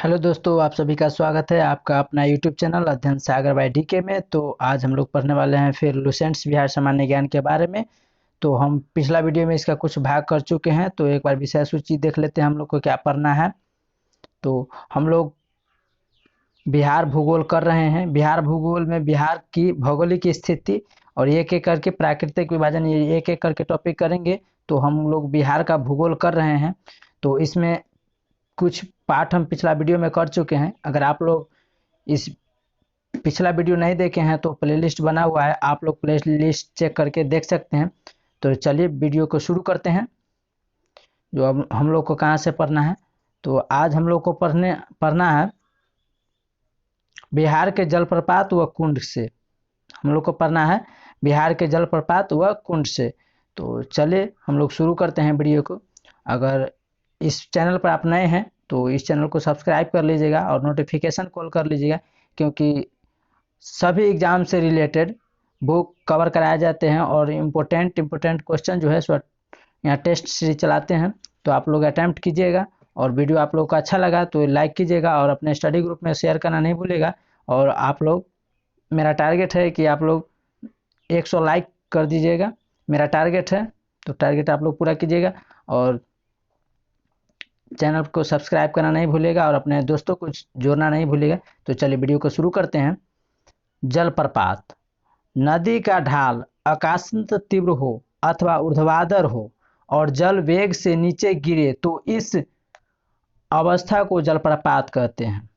Hello दोस्तों, आप सभी का स्वागत है आपका अपना यूट्यूब चैनल अध्ययन सागर बाय डीके में। तो आज हम लोग पढ़ने वाले हैं फिर लुसेंट्स बिहार सामान्य ज्ञान के बारे में। तो हम पिछला वीडियो में इसका कुछ भाग कर चुके हैं, तो एक बार विषय सूची देख लेते हैं हम लोग को क्या पढ़ना है। तो हम लोग बिहार भूगोल कर रहे हैं। बिहार भूगोल में बिहार की भौगोलिक स्थिति और एक एक करके प्राकृतिक विभाजन, ये एक एक करके टॉपिक करेंगे। तो हम लोग बिहार का भूगोल कर रहे हैं। तो इसमें कुछ पाठ हम पिछला वीडियो में कर चुके हैं। अगर आप लोग इस पिछला वीडियो नहीं देखे हैं तो प्लेलिस्ट बना हुआ है, आप लोग प्लेलिस्ट चेक करके देख सकते हैं। तो चलिए वीडियो को शुरू करते हैं। जो अब हम लोग को कहाँ से पढ़ना है, तो आज हम लोग को पढ़ना है बिहार के जलप्रपात व कुंड से। हम लोग को पढ़ना है बिहार के जलप्रपात व कुंड से। तो चलिए हम लोग शुरू करते हैं वीडियो को। अगर इस चैनल पर आप नए हैं तो इस चैनल को सब्सक्राइब कर लीजिएगा और नोटिफिकेशन कॉल कर लीजिएगा, क्योंकि सभी एग्जाम से रिलेटेड बुक कवर कराए जाते हैं और इम्पोर्टेंट क्वेश्चन जो है सो यहाँ टेस्ट सीरीज चलाते हैं। तो आप लोग अटैम्प्ट कीजिएगा और वीडियो आप लोग को अच्छा लगा तो लाइक कीजिएगा और अपने स्टडी ग्रुप में शेयर करना नहीं भूलिएगा। और आप लोग, मेरा टारगेट है कि आप लोग 100 लाइक कर दीजिएगा, मेरा टारगेट है। तो टारगेट आप लोग पूरा कीजिएगा और चैनल को सब्सक्राइब करना नहीं भूलिएगा और अपने दोस्तों को जोड़ना नहीं भूलिएगा। तो चलिए वीडियो को शुरू करते हैं। जलप्रपात: नदी का ढाल अकस्मात तीव्र हो अथवा ऊर्ध्वाधर हो और जल वेग से नीचे गिरे तो इस अवस्था को जलप्रपात कहते हैं।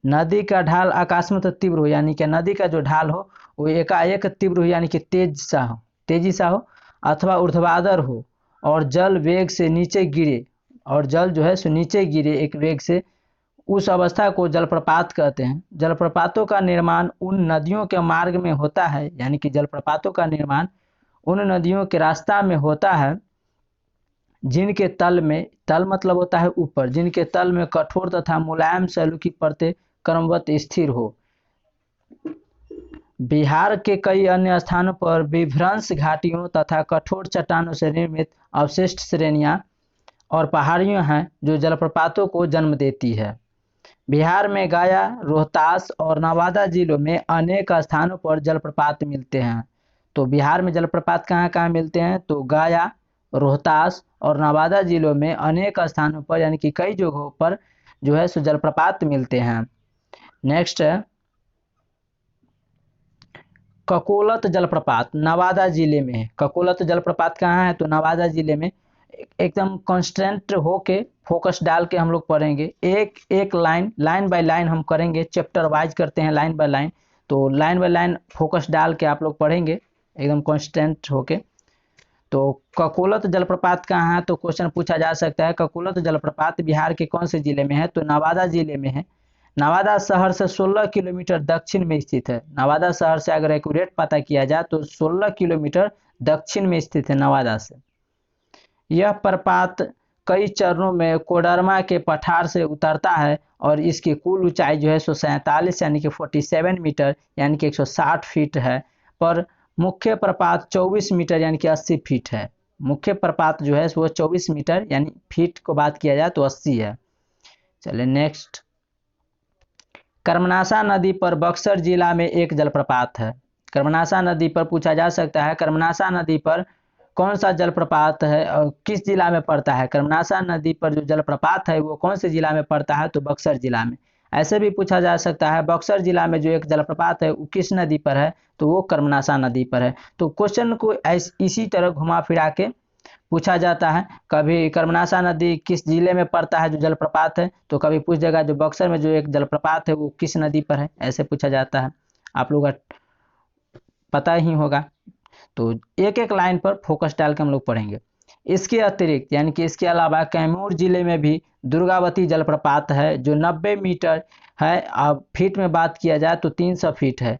नदी का ढाल अकस्मात तीव्र हो, यानी कि नदी का जो ढाल हो वो एकाएक तीव्र हो, यानी कि तेजी सा हो, अथवा ऊर्ध्वाधर हो और जल वेग से नीचे गिरे, और जल जो है सो नीचे गिरे एक वेग से, उस अवस्था को जलप्रपात कहते हैं। जलप्रपातों का निर्माण उन नदियों के मार्ग में होता है, यानी कि जलप्रपातों का निर्माण उन नदियों के रास्ता में होता है जिनके तल में, तल मतलब होता है ऊपर, जिनके तल में कठोर तथा मुलायम सैलू की परतें क्रमवत स्थिर हो। बिहार के कई अन्य स्थानों पर विभ्रंश घाटियों तथा कठोर चट्टानों से निर्मित अवशिष्ट श्रेणियां और पहाड़ियां हैं जो जलप्रपातों को जन्म देती है। बिहार में गया, रोहतास और नवादा जिलों में अनेक स्थानों पर जलप्रपात मिलते हैं। तो बिहार में जलप्रपात कहाँ कहाँ मिलते हैं, तो गया, रोहतास और नवादा जिलों में अनेक स्थानों पर, यानी कि कई जगहों पर जो है सो जलप्रपात मिलते हैं। नेक्स्ट है ककोलत जलप्रपात, नवादा जिले में है। ककोलत जलप्रपात कहाँ है, तो नवादा जिले में। एकदम कॉन्स्टेंट होके फोकस डाल के हम लोग पढ़ेंगे, एक एक लाइन बाय लाइन हम करेंगे, चैप्टर वाइज करते हैं लाइन बाय लाइन। तो लाइन बाय लाइन फोकस डाल के आप लोग पढ़ेंगे एकदम कॉन्स्टेंट होके। तो ककोलत जलप्रपात कहाँ है, तो क्वेश्चन पूछा जा सकता है ककोलत जलप्रपात बिहार के कौन से जिले में है, तो नवादा जिले में है। नवादा शहर से 16 किलोमीटर दक्षिण में स्थित है। नवादा शहर से अगर एक्यूरेट पता किया जाए तो 16 किलोमीटर दक्षिण में स्थित है नवादा से। यह प्रपात कई चरणों में कोडरमा के पठार से उतरता है और इसकी कुल ऊंचाई जो है सो 47 यानी कि 47 मीटर यानी कि 160 फीट है। पर मुख्य प्रपात 24 मीटर यानी कि 80 फीट है। मुख्य प्रपात जो है वो 24 मीटर यानी फीट को बात किया जाए तो 80 है। चलिए नेक्स्ट, कर्मनाशा नदी पर बक्सर जिला में एक जलप्रपात है। कर्मनाशा नदी पर पूछा जा सकता है कर्मनाशा नदी पर कौन सा जलप्रपात है और किस जिला में पड़ता है। कर्मनाशा नदी पर जो जलप्रपात है वो कौन से जिला में पड़ता है, तो बक्सर जिला में। ऐसे भी पूछा जा सकता है बक्सर जिला में जो एक जलप्रपात है वो किस नदी पर है, तो वो कर्मनाशा नदी पर है। तो क्वेश्चन को इसी तरह घुमा फिरा के पूछा जाता है। कभी कर्मनाशा नदी किस जिले में पड़ता है जो जलप्रपात है, तो कभी पूछ देगा जो बक्सर में जो एक जलप्रपात है वो किस नदी पर है, ऐसे पूछा जाता है। आप लोग पता ही होगा। तो एक एक लाइन पर फोकस डाल के हम लोग पढ़ेंगे। इसके अतिरिक्त यानी कि इसके अलावा कैमूर जिले में भी दुर्गावती जलप्रपात है जो 90 मीटर है। अब फीट में बात किया जाए तो 300 फीट है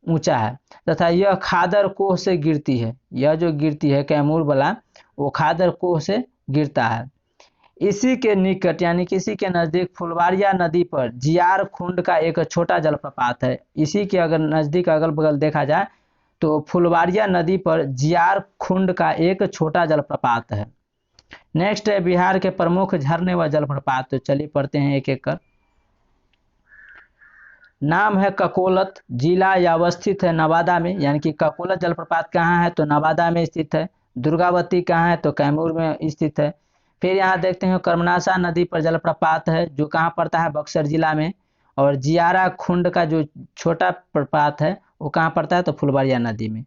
ऊंचा है, तथा यह खादर कोह से गिरती है। यह जो गिरती है कैमूर वाला वो खादर कोह से गिरता है। इसी के निकट यानी कि इसी के नज़दीक फुलवारिया नदी पर जियार खुंड का एक छोटा जलप्रपात है। इसी के अगर नज़दीक अगल बगल देखा जाए तो फुलवारिया नदी पर जियार खुंड का एक छोटा जलप्रपात है। नेक्स्ट है बिहार के प्रमुख झरने व जलप्रपात। तो चलिए पढ़ते हैं एक एक कर। नाम है ककोलत, जिला या अवस्थित है नवादा में, यानी कि ककोलत जलप्रपात कहाँ है तो नवादा में स्थित है। दुर्गावती कहाँ है तो कैमूर में स्थित है। फिर यहाँ देखते हैं कर्मनाशा नदी पर जलप्रपात है जो कहाँ पड़ता है, बक्सर जिला में। और जियारा खुंड का जो छोटा प्रपात है वो कहाँ पड़ता है तो फुलवारिया नदी में।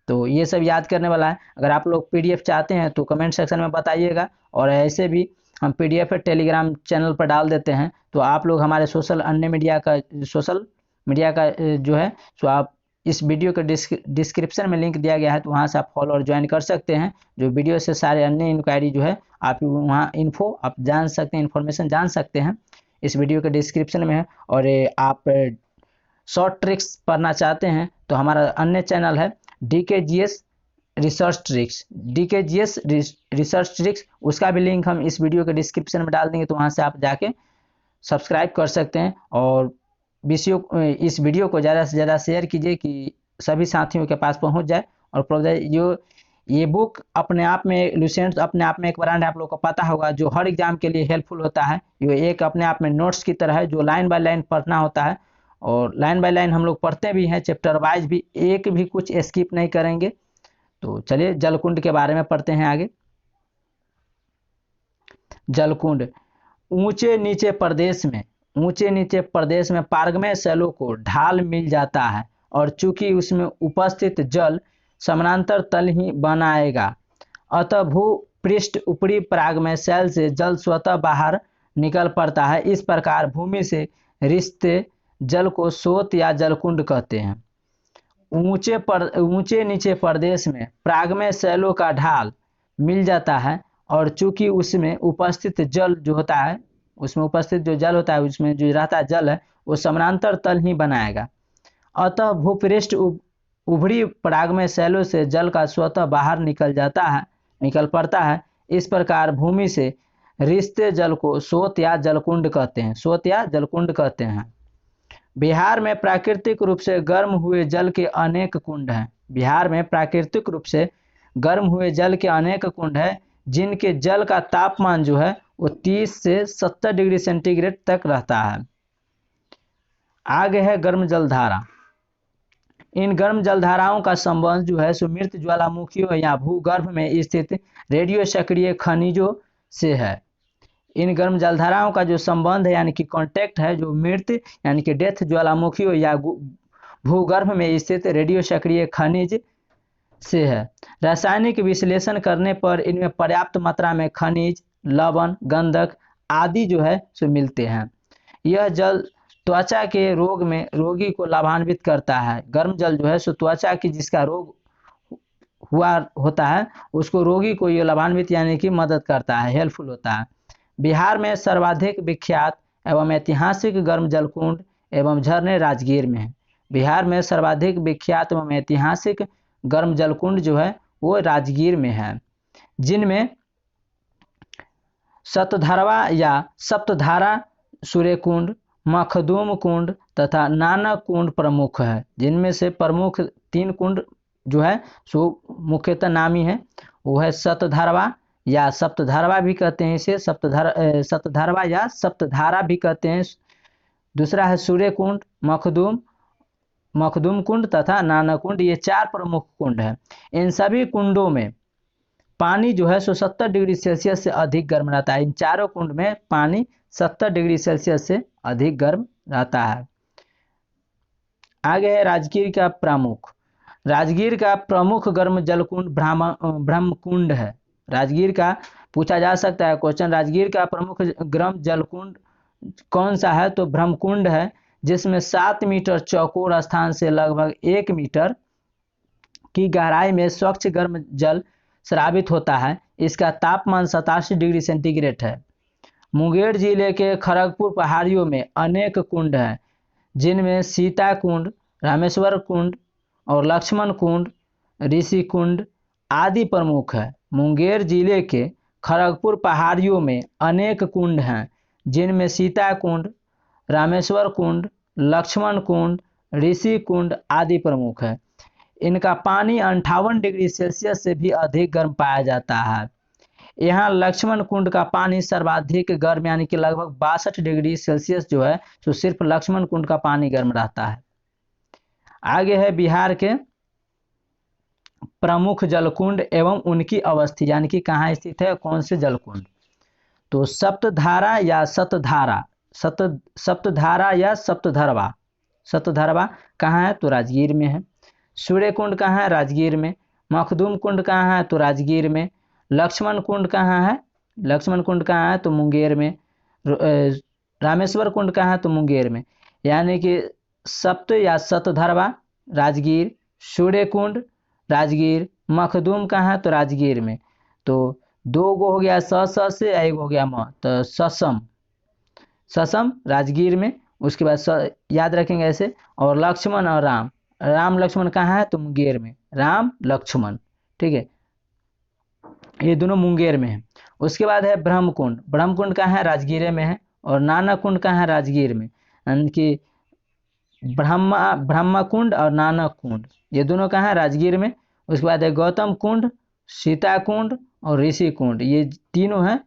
तो ये सब याद करने वाला है। अगर आप लोग पीडीएफ चाहते हैं तो कमेंट सेक्शन में बताइएगा, और ऐसे भी हम पीडीएफ टेलीग्राम चैनल पर डाल देते हैं, तो आप लोग हमारे सोशल मीडिया का जो है सो आप इस वीडियो के डिस्क्रिप्शन में लिंक दिया गया है, तो वहाँ से आप फॉलो और ज्वाइन कर सकते हैं। जो वीडियो से सारे अन्य इंक्वायरी जो है आप वहाँ इन्फो आप जान सकते हैं, इन्फॉर्मेशन जान सकते हैं, इस वीडियो के डिस्क्रिप्शन में है। और आप शॉर्ट ट्रिक्स पढ़ना चाहते हैं तो हमारा अन्य चैनल है DKGS रिसर्च ट्रिक्स, उसका भी लिंक हम इस वीडियो के डिस्क्रिप्शन में डाल देंगे, तो वहाँ से आप जाके सब्सक्राइब कर सकते हैं। और इस वीडियो को ज़्यादा से ज़्यादा शेयर कीजिए कि सभी साथियों के पास पहुँच जाए। और ये बुक अपने आप में, लुसेंट अपने आप में एक ब्रांड है, आप लोगों को पता होगा, जो हर एग्जाम के लिए हेल्पफुल होता है। ये एक अपने आप में नोट्स की तरह है जो लाइन बाय लाइन पढ़ना होता है, और लाइन बाय लाइन हम लोग पढ़ते भी हैं, चैप्टर वाइज भी, एक भी कुछ स्किप नहीं करेंगे। तो चलिए जलकुंड के बारे में पढ़ते हैं आगे। जलकुंड ऊंचे नीचे प्रदेश में पारगमय शैलों को ढाल मिल जाता है, और चूंकि उसमें उपस्थित जल समानांतर तल ही बनाएगा, अतः भूपृष्ठ ऊपरी परागमय शैल से जल स्वतः बाहर निकल पड़ता है। इस प्रकार भूमि से रिश्ते जल को स्रोत या जलकुंड कहते हैं। ऊंचे नीचे प्रदेश में प्रागमय शैलों का ढाल मिल जाता है, और चूंकि उसमें उपस्थित जल जो होता है, उसमें जो रहता है जल है, वो समानांतर तल ही बनाएगा, अतः भूपृष्ठ उभरी परागमय शैलों से जल का स्वतः बाहर निकल पड़ता है। इस प्रकार भूमि से रिश्ते जल को स्रोत या जलकुंड कहते हैं। बिहार में प्राकृतिक रूप से गर्म हुए जल के अनेक कुंड हैं, जिनके जल का तापमान जो है वो 30 से 70 डिग्री सेंटीग्रेड तक रहता है। आगे है गर्म जलधारा। इन गर्म जलधाराओं का संबंध जो है सो मृत ज्वालामुखियों या भूगर्भ में स्थित रेडियो सक्रिय खनिजों से है। इन गर्म जलधाराओं का जो संबंध है यानी कि कांटेक्ट है, जो मृत यानी कि डेथ ज्वालामुखियों या भूगर्भ में स्थित रेडियो सक्रिय खनिज से है। रासायनिक विश्लेषण करने पर इनमें पर्याप्त मात्रा में खनिज, लवण, गंधक आदि जो है सो मिलते हैं। यह जल त्वचा के रोग में रोगी को लाभान्वित करता है। गर्म जल जो है सो त्वचा की जिसका रोग हुआ होता है उसको, रोगी को ये लाभान्वित यानी कि मदद करता है, हेल्पफुल होता है। बिहार में सर्वाधिक विख्यात एवं ऐतिहासिक गर्म जलकुंड एवं झरने राजगीर में है। बिहार में सर्वाधिक विख्यात एवं ऐतिहासिक गर्म जलकुंड जो है वो राजगीर में है, जिनमें सतधरवा या सप्तधारा सूर्यकुंड, मखदूम कुंड तथा नानक कुंड प्रमुख है। जिनमें से प्रमुख 3 कुंड जो है सो मुख्यतः नामी है, वो है सतधरवा या सप्तधारवा भी कहते हैं इसे, सप्तधारवा या सप्तधारा भी कहते हैं। दूसरा है सूर्य कुंड, मखदूम कुंड तथा नानक कुंड, ये 4 प्रमुख कुंड हैं। इन सभी कुंडों में पानी जो है सो 70 डिग्री सेल्सियस से अधिक गर्म रहता है। इन चारों कुंड में पानी 70 डिग्री सेल्सियस से अधिक गर्म रहता है। आगे है राजगीर का प्रमुख गर्म जलकुंड ब्रह्मकुंड है। राजगीर का पूछा जा सकता है क्वेश्चन, राजगीर का प्रमुख गर्म जलकुंड कौन सा है तो ब्रह्मकुंड है, जिसमें 7 मीटर चौकोर स्थान से लगभग 1 मीटर की गहराई में स्वच्छ गर्म जल स्रावित होता है। इसका तापमान 87 डिग्री सेंटीग्रेड है। मुंगेर जिले के खड़गपुर पहाड़ियों में अनेक कुंड हैं, जिनमें सीता कुंड, रामेश्वर कुंड और लक्ष्मण कुंड, ऋषि कुंड आदि प्रमुख है। मुंगेर जिले के खड़गपुर पहाड़ियों में अनेक कुंड हैं, जिनमें सीता कुंड, रामेश्वर कुंड, लक्ष्मण कुंड, ऋषि कुंड आदि प्रमुख है। इनका पानी 58 डिग्री सेल्सियस से भी अधिक गर्म पाया जाता है। यहाँ लक्ष्मण कुंड का पानी सर्वाधिक गर्म यानी कि लगभग 62 डिग्री सेल्सियस जो है तो सिर्फ लक्ष्मण कुंड का पानी गर्म रहता है। आगे है बिहार के प्रमुख जलकुंड एवं उनकी अवस्थी, यानी कि कहाँ स्थित है, कौन से जलकुंड। तो सप्तधारा या सतधारा, सप्तधारा या सप्तधरवा, सप्तधरवा कहाँ है, तो राजगीर में है। सूर्य कुंड कहाँ है, राजगीर में। मखदूम कुंड कहाँ है, तो राजगीर में। लक्ष्मण कुंड कहाँ है, लक्ष्मण कुंड कहाँ है, तो मुंगेर में। रामेश्वर कुंड कहाँ है, तो मुंगेर में। यानी कि सप्त या सतधरवा राजगीर, सूर्य कुंड राजगीर, मखदूम कहाँ है, तो राजगीर में। तो 2 गो हो गया स से, 1 हो गया म, तो ससम, ससम राजगीर में। उसके बाद याद रखेंगे ऐसे। और लक्ष्मण और राम, राम लक्ष्मण कहाँ है, तो मुंगेर में, राम लक्ष्मण, ठीक है, ये दोनों मुंगेर में है। उसके बाद है ब्रह्मकुंड, ब्रह्मकुंड कहाँ है, राजगीर में है। और नानक कुंड कहाँ है, राजगीर में, यानी कि ब्रह्मा कुंड और नानक कुंड ये दोनों कहाँ है, राजगीर में। उसके बाद है गौतम कुंड, सीता कुंड और ऋषि कुंड, ये तीनों हैं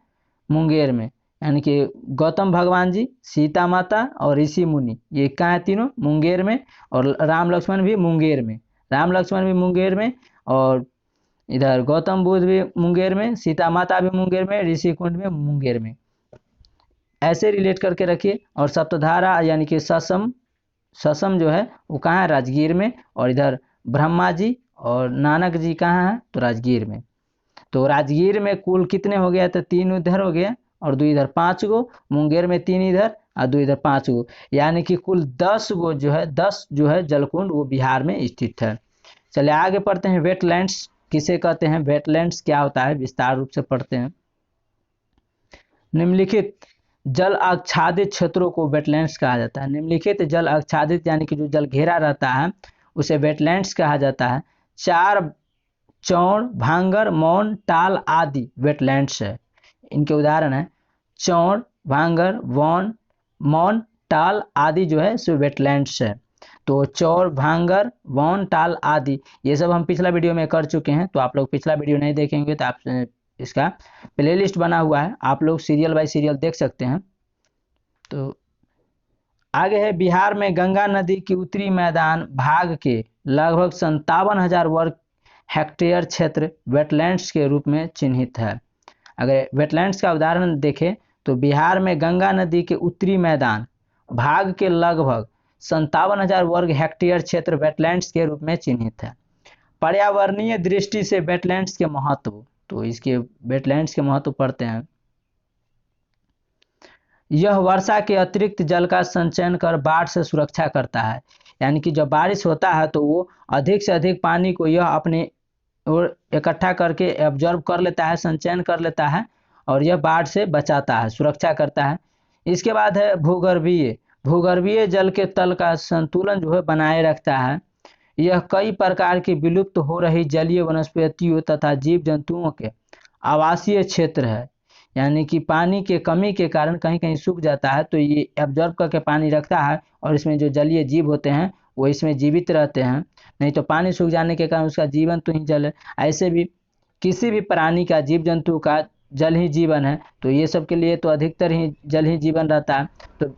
मुंगेर में। यानी कि गौतम भगवान जी, सीता माता और ऋषि मुनि, ये कहाँ है, तीनों मुंगेर में। और राम लक्ष्मण भी मुंगेर में, राम लक्ष्मण भी मुंगेर में। और इधर गौतम बुद्ध भी मुंगेर में, सीता माता भी मुंगेर में, ऋषि कुंड में मुंगेर में, ऐसे रिलेट करके रखिए। और सप्तधारा यानी कि ससम, ससम जो है वो कहाँ है, राजगीर में। और इधर ब्रह्मा जी और नानक जी कहाँ है, तो राजगीर में। तो राजगीर में कुल कितने हो गया, तो 3 इधर हो गया और 2 इधर, 5 गो। मुंगेर में 3 इधर और 2 इधर, 5 गो, यानी कि कुल 10 गो जो है, 10 जो है जलकुंड वो बिहार में स्थित है। चलिए आगे पढ़ते हैं, वेटलैंड्स किसे कहते हैं, वेटलैंड्स क्या होता है, विस्तार रूप से पढ़ते हैं। निम्नलिखित जल आच्छादित क्षेत्रों को वेटलैंड्स कहा जाता है। निम्नलिखित जल आच्छादित यानी कि जो जल घेरा रहता है उसे वेटलैंड्स कहा जाता है। 4 चौड़, भांगर, मौन, टाल आदि वेटलैंड्स है। इनके उदाहरण है चौड़, भांगर, वॉन, मौन, टाल आदि जो है सो वेटलैंड्स है। तो चौड़, भांगर, वॉन, टाल आदि ये सब हम पिछला वीडियो में कर चुके हैं, तो आप लोग पिछला वीडियो नहीं देखेंगे तो आप इसका प्लेलिस्ट बना हुआ है, आप लोग सीरियल बाय सीरियल देख सकते हैं। तो आगे है बिहार में गंगा नदी की उत्तरी मैदान भाग के लगभग 57,000 वर्ग हेक्टेयर क्षेत्र वेटलैंड्स के रूप में चिन्हित है। अगर वेटलैंड्स का उदाहरण देखें तो बिहार में गंगा नदी के उत्तरी मैदान भाग के लगभग 57,000 वर्ग हेक्टेयर क्षेत्र वेटलैंड्स के रूप में चिन्हित है। पर्यावरणीय दृष्टि से वेटलैंड्स के महत्व, तो इसके वेटलैंड्स के महत्व पढ़ते हैं। यह वर्षा के अतिरिक्त जल का संचयन कर बाढ़ से सुरक्षा करता है, यानी कि जब बारिश होता है तो वो अधिक से अधिक पानी को यह अपने और इकट्ठा करके एब्जॉर्ब कर लेता है, संचयन कर लेता है और यह बाढ़ से बचाता है, सुरक्षा करता है। इसके बाद है भूगर्भीय, भूगर्भीय जल के तल का संतुलन जो है बनाए रखता है। यह कई प्रकार की विलुप्त हो रही जलीय वनस्पतियों तथा जीव जंतुओं के आवासीय क्षेत्र है, यानी कि पानी के कमी के कारण कहीं कहीं सूख जाता है तो ये एब्जॉर्ब करके पानी रखता है और इसमें जो जलीय जीव होते हैं वो इसमें जीवित रहते हैं, नहीं तो पानी सूख जाने के कारण उसका जीवन तो ही जल है। ऐसे भी किसी भी प्राणी का, जीव जंतु का जल ही जीवन है, तो ये सब के लिए तो अधिकतर ही जल ही जीवन रहता है। तो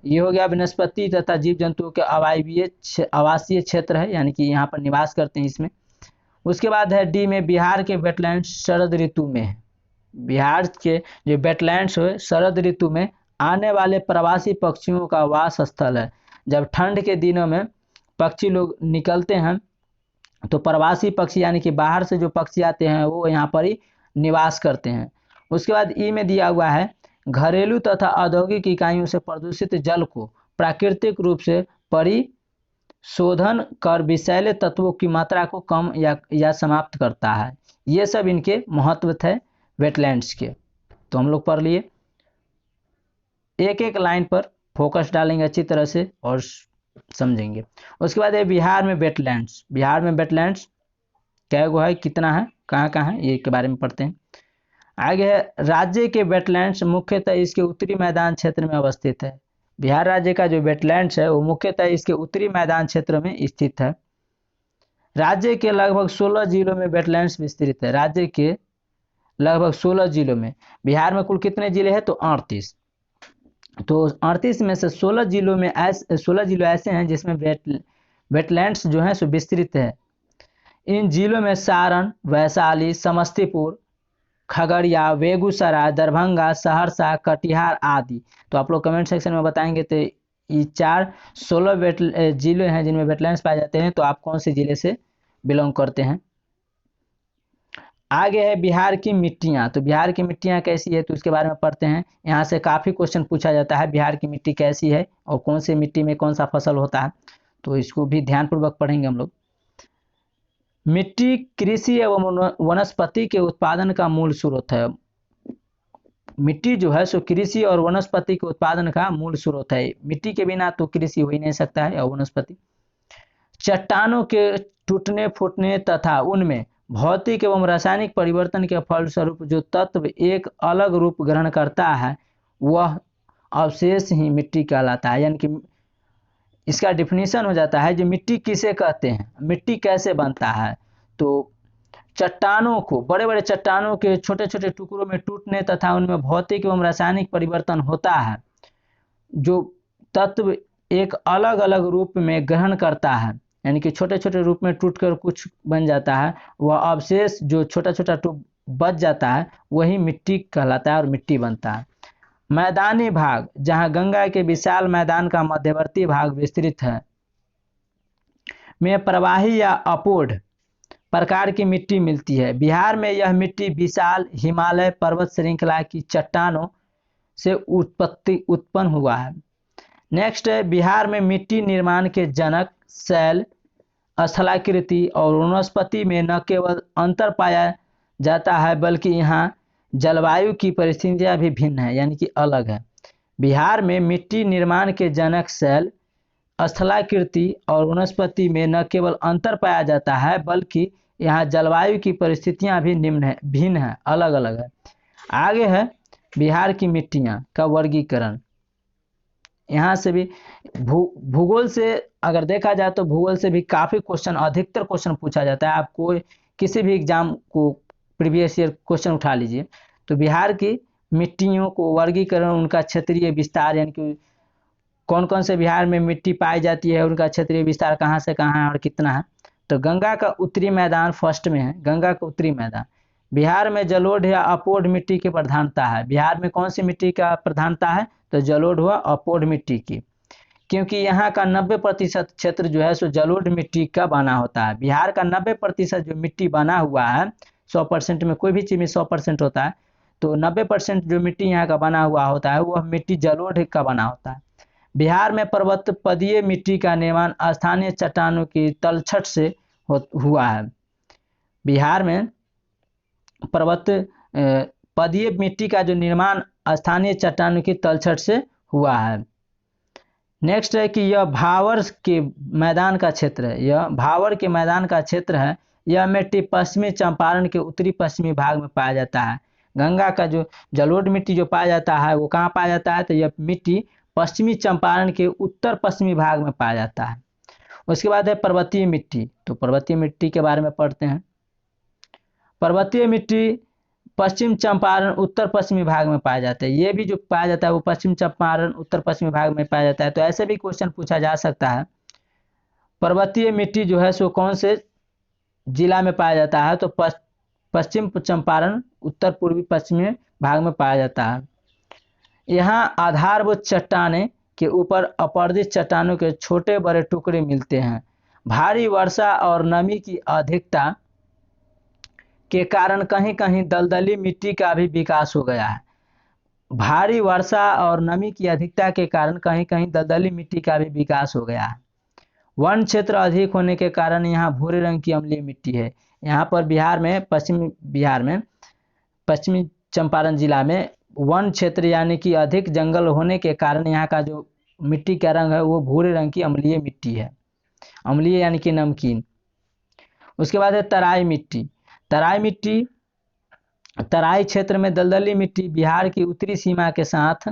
ये हो गया वनस्पति तथा जीव जंतुओं के आवासीय क्षेत्र है, यानी कि यहाँ पर निवास करते हैं इसमें। उसके बाद है डी में बिहार के वेटलैंड शरद ऋतु में है। बिहार के जो वेटलैंड्स है शरद ऋतु में आने वाले प्रवासी पक्षियों का वास स्थल है। जब ठंड के दिनों में पक्षी लोग निकलते हैं तो प्रवासी पक्षी यानी कि बाहर से जो पक्षी आते हैं वो यहाँ पर ही निवास करते हैं। उसके बाद ई में दिया हुआ है घरेलू तथा औद्योगिक इकाइयों से प्रदूषित जल को प्राकृतिक रूप से परिशोधन कर विषैले तत्वों की मात्रा को कम या समाप्त करता है। ये सब इनके महत्व थे वेटलैंड्स के, तो हम लोग पढ़ लिए। एक एक लाइन पर फोकस डालेंगे अच्छी तरह से और समझेंगे। उसके बाद है बिहार में वेटलैंड्स, बिहार में वेटलैंड्स क्या गो है, कितना है, कहाँ कहाँ है, ये के बारे में पढ़ते हैं। आगे है राज्य के वेटलैंड्स मुख्यतः इसके उत्तरी मैदान क्षेत्र में अवस्थित है। बिहार राज्य का जो वेटलैंड्स है वो मुख्यतः इसके उत्तरी मैदान क्षेत्र में स्थित है। राज्य के लगभग 16 जिलों में वेटलैंड्स विस्तृत है। राज्य के लगभग 16 जिलों में। बिहार में कुल कितने जिले हैं? तो 38। तो 38 में से 16 जिलों में 16 जिलों ऐसे हैं जिसमें वेटलैंड्स जो हैं सो विस्तृत है। इन जिलों में सारण, वैशाली, समस्तीपुर, खगड़िया, बेगूसराय, दरभंगा, सहरसा, कटिहार आदि। तो आप लोग कमेंट सेक्शन में बताएंगे। तो ये 16 जिले हैं जिनमें वेटलैंड्स पाए जाते हैं। तो आप कौन से जिले से बिलोंग करते हैं? आगे है बिहार की मिट्टियाँ। तो बिहार की मिट्टियाँ कैसी है तो उसके बारे में पढ़ते हैं। यहाँ से काफ़ी क्वेश्चन पूछा जाता है, बिहार की मिट्टी कैसी है और कौन सी मिट्टी में कौन सा फसल होता है। तो इसको भी ध्यानपूर्वक पढ़ेंगे हम लोग। मिट्टी कृषि एवं वनस्पति के उत्पादन का मूल स्रोत है। मिट्टी जो है सो कृषि और वनस्पति के उत्पादन का मूल स्रोत है। मिट्टी के बिना तो कृषि हो ही नहीं सकता है और वनस्पति। चट्टानों के टूटने फूटने तथा उनमें भौतिक एवं रासायनिक परिवर्तन के फलस्वरूप जो तत्व एक अलग रूप ग्रहण करता है वह अवशेष ही मिट्टी कहलाता है। यानी कि इसका डिफिनीशन हो जाता है जो मिट्टी किसे कहते हैं, मिट्टी कैसे बनता है। तो चट्टानों को, बड़े बड़े चट्टानों के छोटे छोटे टुकड़ों में टूटने तथा उनमें भौतिक एवं रासायनिक परिवर्तन होता है, जो तत्व एक अलग अलग रूप में ग्रहण करता है, यानी कि छोटे छोटे रूप में टूटकर कुछ बन जाता है, वह अवशेष जो छोटा छोटा टूट बच जाता है वही मिट्टी कहलाता है और मिट्टी बनता है। मैदानी भाग, जहां गंगा के विशाल मैदान का मध्यवर्ती भाग विस्तृत है, में प्रवाही या अपोढ़ प्रकार की मिट्टी मिलती है। बिहार में यह मिट्टी विशाल हिमालय पर्वत श्रृंखला की चट्टानों से उत्पन्न हुआ है। नेक्स्ट है बिहार में मिट्टी निर्माण के जनक शैल, स्थलाकृति और वनस्पति में न केवल अंतर पाया जाता है बल्कि यहाँ जलवायु की परिस्थितियाँ भी भिन्न है, यानी कि अलग है। बिहार में मिट्टी निर्माण के जनक शैल, स्थलाकृति और वनस्पति में न केवल अंतर पाया जाता है बल्कि यहाँ जलवायु की परिस्थितियाँ भी भिन्न है, अलग अलग है। आगे है बिहार की मिट्टियाँ का वर्गीकरण। यहाँ से भी भूगोल से अगर देखा जाए तो भूगोल से भी काफ़ी क्वेश्चन, अधिकतर क्वेश्चन पूछा जाता है। आपको किसी भी एग्जाम को प्रीवियस ईयर क्वेश्चन उठा लीजिए तो बिहार की मिट्टियों को वर्गीकरण, उनका क्षेत्रीय विस्तार, यानी कि कौन कौन से बिहार में मिट्टी पाई जाती है, उनका क्षेत्रीय विस्तार कहाँ से कहाँ है और कितना है। तो गंगा का उत्तरी मैदान फर्स्ट में है, गंगा का उत्तरी मैदान। बिहार में जलोढ़ या अपोढ़ मिट्टी की प्रधानता है। बिहार में कौन सी मिट्टी का प्रधानता है? तो जलोढ़ व अपोढ़ मिट्टी की, क्योंकि यहाँ का 90% क्षेत्र जो है सो जलोढ़ मिट्टी का बना होता है। बिहार का 90% जो मिट्टी बना हुआ है, 100% में कोई भी चीज़ में 100% होता है, तो 90% जो मिट्टी यहाँ का बना हुआ होता है वह मिट्टी जलोढ़ का बना होता है। बिहार में पर्वत पदीय मिट्टी का निर्माण स्थानीय चट्टानों की तलछट से हुआ है। बिहार में पर्वत पदीय मिट्टी का जो निर्माण स्थानीय चट्टानों की तलछट से हुआ है। नेक्स्ट है कि यह भावर के मैदान का क्षेत्र है, यह भावर के मैदान का क्षेत्र है। यह मिट्टी पश्चिमी चंपारण के उत्तरी पश्चिमी भाग में पाया जाता है। गंगा का जो जलोढ़ मिट्टी जो पाया जाता है वो कहाँ पाया जाता है? तो यह मिट्टी पश्चिमी चंपारण के उत्तर पश्चिमी भाग में पाया जाता है। उसके बाद है पर्वतीय मिट्टी। तो पर्वतीय मिट्टी के बारे में पढ़ते हैं। पर्वतीय मिट्टी पश्चिम चंपारण उत्तर पश्चिमी भाग में पाया जाता है। ये भी जो पाया जाता है वो पश्चिम चंपारण उत्तर पश्चिमी भाग में पाया जाता है। तो ऐसे भी क्वेश्चन पूछा जा सकता है, पर्वतीय मिट्टी जो है सो कौन से जिला में पाया जाता है? तो पश्चिम चंपारण उत्तर पूर्वी पश्चिमी भाग में पाया जाता है। यहाँ आधारभूत चट्टाने के ऊपर अपरदित चट्टानों के छोटे बड़े टुकड़े मिलते हैं। भारी वर्षा और नमी की अधिकता के कारण कहीं कहीं दलदली मिट्टी का भी विकास हो गया है। भारी वर्षा और नमी की अधिकता के कारण कहीं कहीं दलदली मिट्टी का भी विकास हो गया है। वन क्षेत्र अधिक होने के कारण यहाँ भूरे रंग की अम्लीय मिट्टी है। यहाँ पर बिहार में पश्चिमी चंपारण जिला में वन क्षेत्र यानी कि अधिक जंगल होने के कारण यहाँ का जो मिट्टी का रंग है वो भूरे रंग की अम्लीय मिट्टी है, अम्लीय यानी कि नमकीन। उसके बाद है तराई मिट्टी। तराई क्षेत्र में दलदली मिट्टी बिहार की उत्तरी सीमा के साथ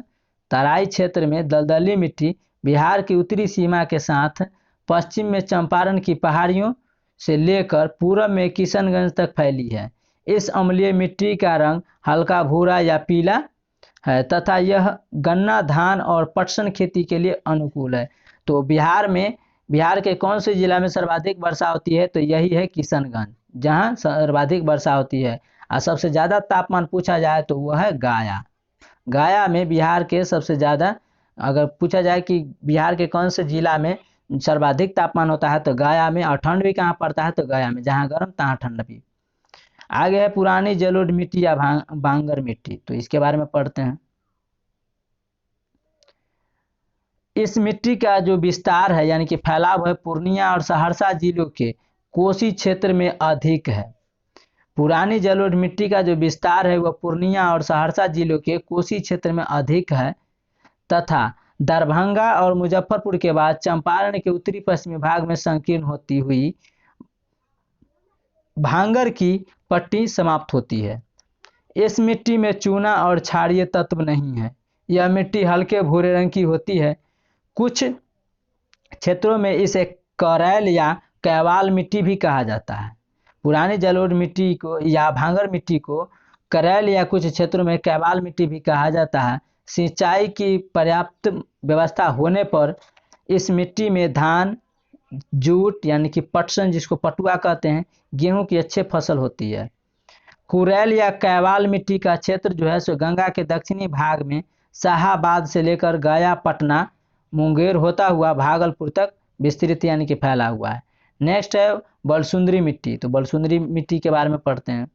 तराई क्षेत्र में दलदली मिट्टी बिहार की उत्तरी सीमा के साथ पश्चिम में चंपारण की पहाड़ियों से लेकर पूरब में किशनगंज तक फैली है। इस अम्लीय मिट्टी का रंग हल्का भूरा या पीला है तथा यह गन्ना, धान और पटसन खेती के लिए अनुकूल है। तो बिहार के कौन से जिला में सर्वाधिक वर्षा होती है? तो यही है किशनगंज, जहाँ सर्वाधिक वर्षा होती है। और सबसे ज़्यादा तापमान पूछा जाए तो वह है गया। गया में बिहार के सबसे ज़्यादा, अगर पूछा जाए कि बिहार के कौन से जिला में सर्वाधिक तापमान होता है तो गया में, और ठंड भी कहाँ पड़ता है तो गया में, जहाँ गर्म तहाँ ठंड भी। आगे है पुरानी जलोढ़ मिट्टी या भांगर मिट्टी, तो इसके बारे में पढ़ते हैं। इस मिट्टी का जो विस्तार है यानी कि फैलाव है पूर्णिया और सहरसा जिलों के कोसी क्षेत्र में अधिक है। पुरानी जलोढ़ मिट्टी का जो विस्तार है वह पूर्णिया और सहरसा जिलों के कोसी क्षेत्र में अधिक है तथा दरभंगा और मुजफ्फरपुर के बाद चंपारण के उत्तरी पश्चिमी भाग में संकीर्ण होती हुई भांगर की पट्टी समाप्त होती है। इस मिट्टी में चूना और क्षारीय तत्व नहीं है। यह मिट्टी हल्के भूरे रंग की होती है। कुछ क्षेत्रों में इसे करैल या कैवाल मिट्टी भी कहा जाता है। पुरानी जलोढ़ मिट्टी को या भांगर मिट्टी को करैल या कुछ क्षेत्रों में कैवाल मिट्टी भी कहा जाता है। सिंचाई की पर्याप्त व्यवस्था होने पर इस मिट्टी में धान, जूट यानी कि पटसन जिसको पटुआ कहते हैं, गेहूं की अच्छी फसल होती है। कुरैल या कैवाल मिट्टी का क्षेत्र जो है सो गंगा के दक्षिणी भाग में शाहाबाद से लेकर गया, पटना, मुंगेर होता हुआ भागलपुर तक विस्तृत यानी कि फैला हुआ है। नेक्स्ट है बलसुंदरी मिट्टी। तो बलसुंदरी मिट्टी के बारे में पढ़ते हैं।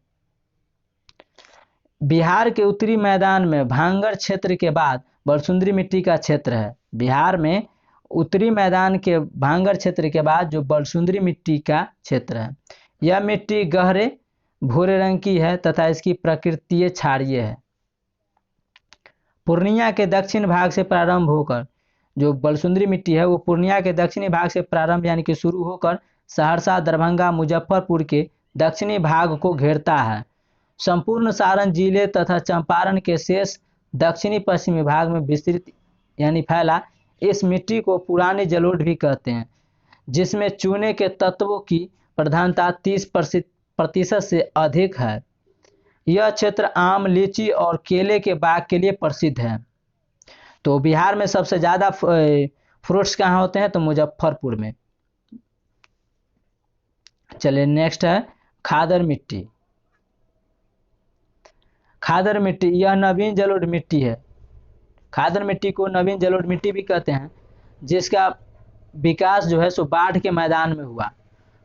बिहार के उत्तरी मैदान में भांगर क्षेत्र के बाद बलसुंदरी मिट्टी का क्षेत्र है। बिहार में उत्तरी मैदान के भांगर क्षेत्र के बाद जो बलसुंदरी मिट्टी का क्षेत्र है, यह मिट्टी गहरे भूरे रंग की है तथा इसकी प्रकृति क्षारीय है। पूर्णिया के दक्षिण भाग से प्रारंभ होकर जो बलसुंदरी मिट्टी है वो पूर्णिया के दक्षिणी भाग से प्रारंभ यानी कि शुरू होकर सहरसा, दरभंगा, मुजफ्फरपुर के दक्षिणी भाग को घेरता है। संपूर्ण सारण जिले तथा चंपारण के शेष दक्षिणी पश्चिमी भाग में विस्तृत यानी फैला इस मिट्टी को पुरानी जलोढ़ भी कहते हैं, जिसमें चूने के तत्वों की प्रधानता 30% से अधिक है। यह क्षेत्र आम, लीची और केले के बाग के लिए प्रसिद्ध है। तो बिहार में सबसे ज़्यादा फ्रूट्स कहाँ होते हैं? तो मुजफ्फरपुर में। चलिए नेक्स्ट है खादर मिट्टी। खादर मिट्टी यह नवीन जलोढ़ मिट्टी है। खादर मिट्टी को नवीन जलोढ़ मिट्टी भी कहते हैं, जिसका विकास जो है सो बाढ़ के मैदान में हुआ।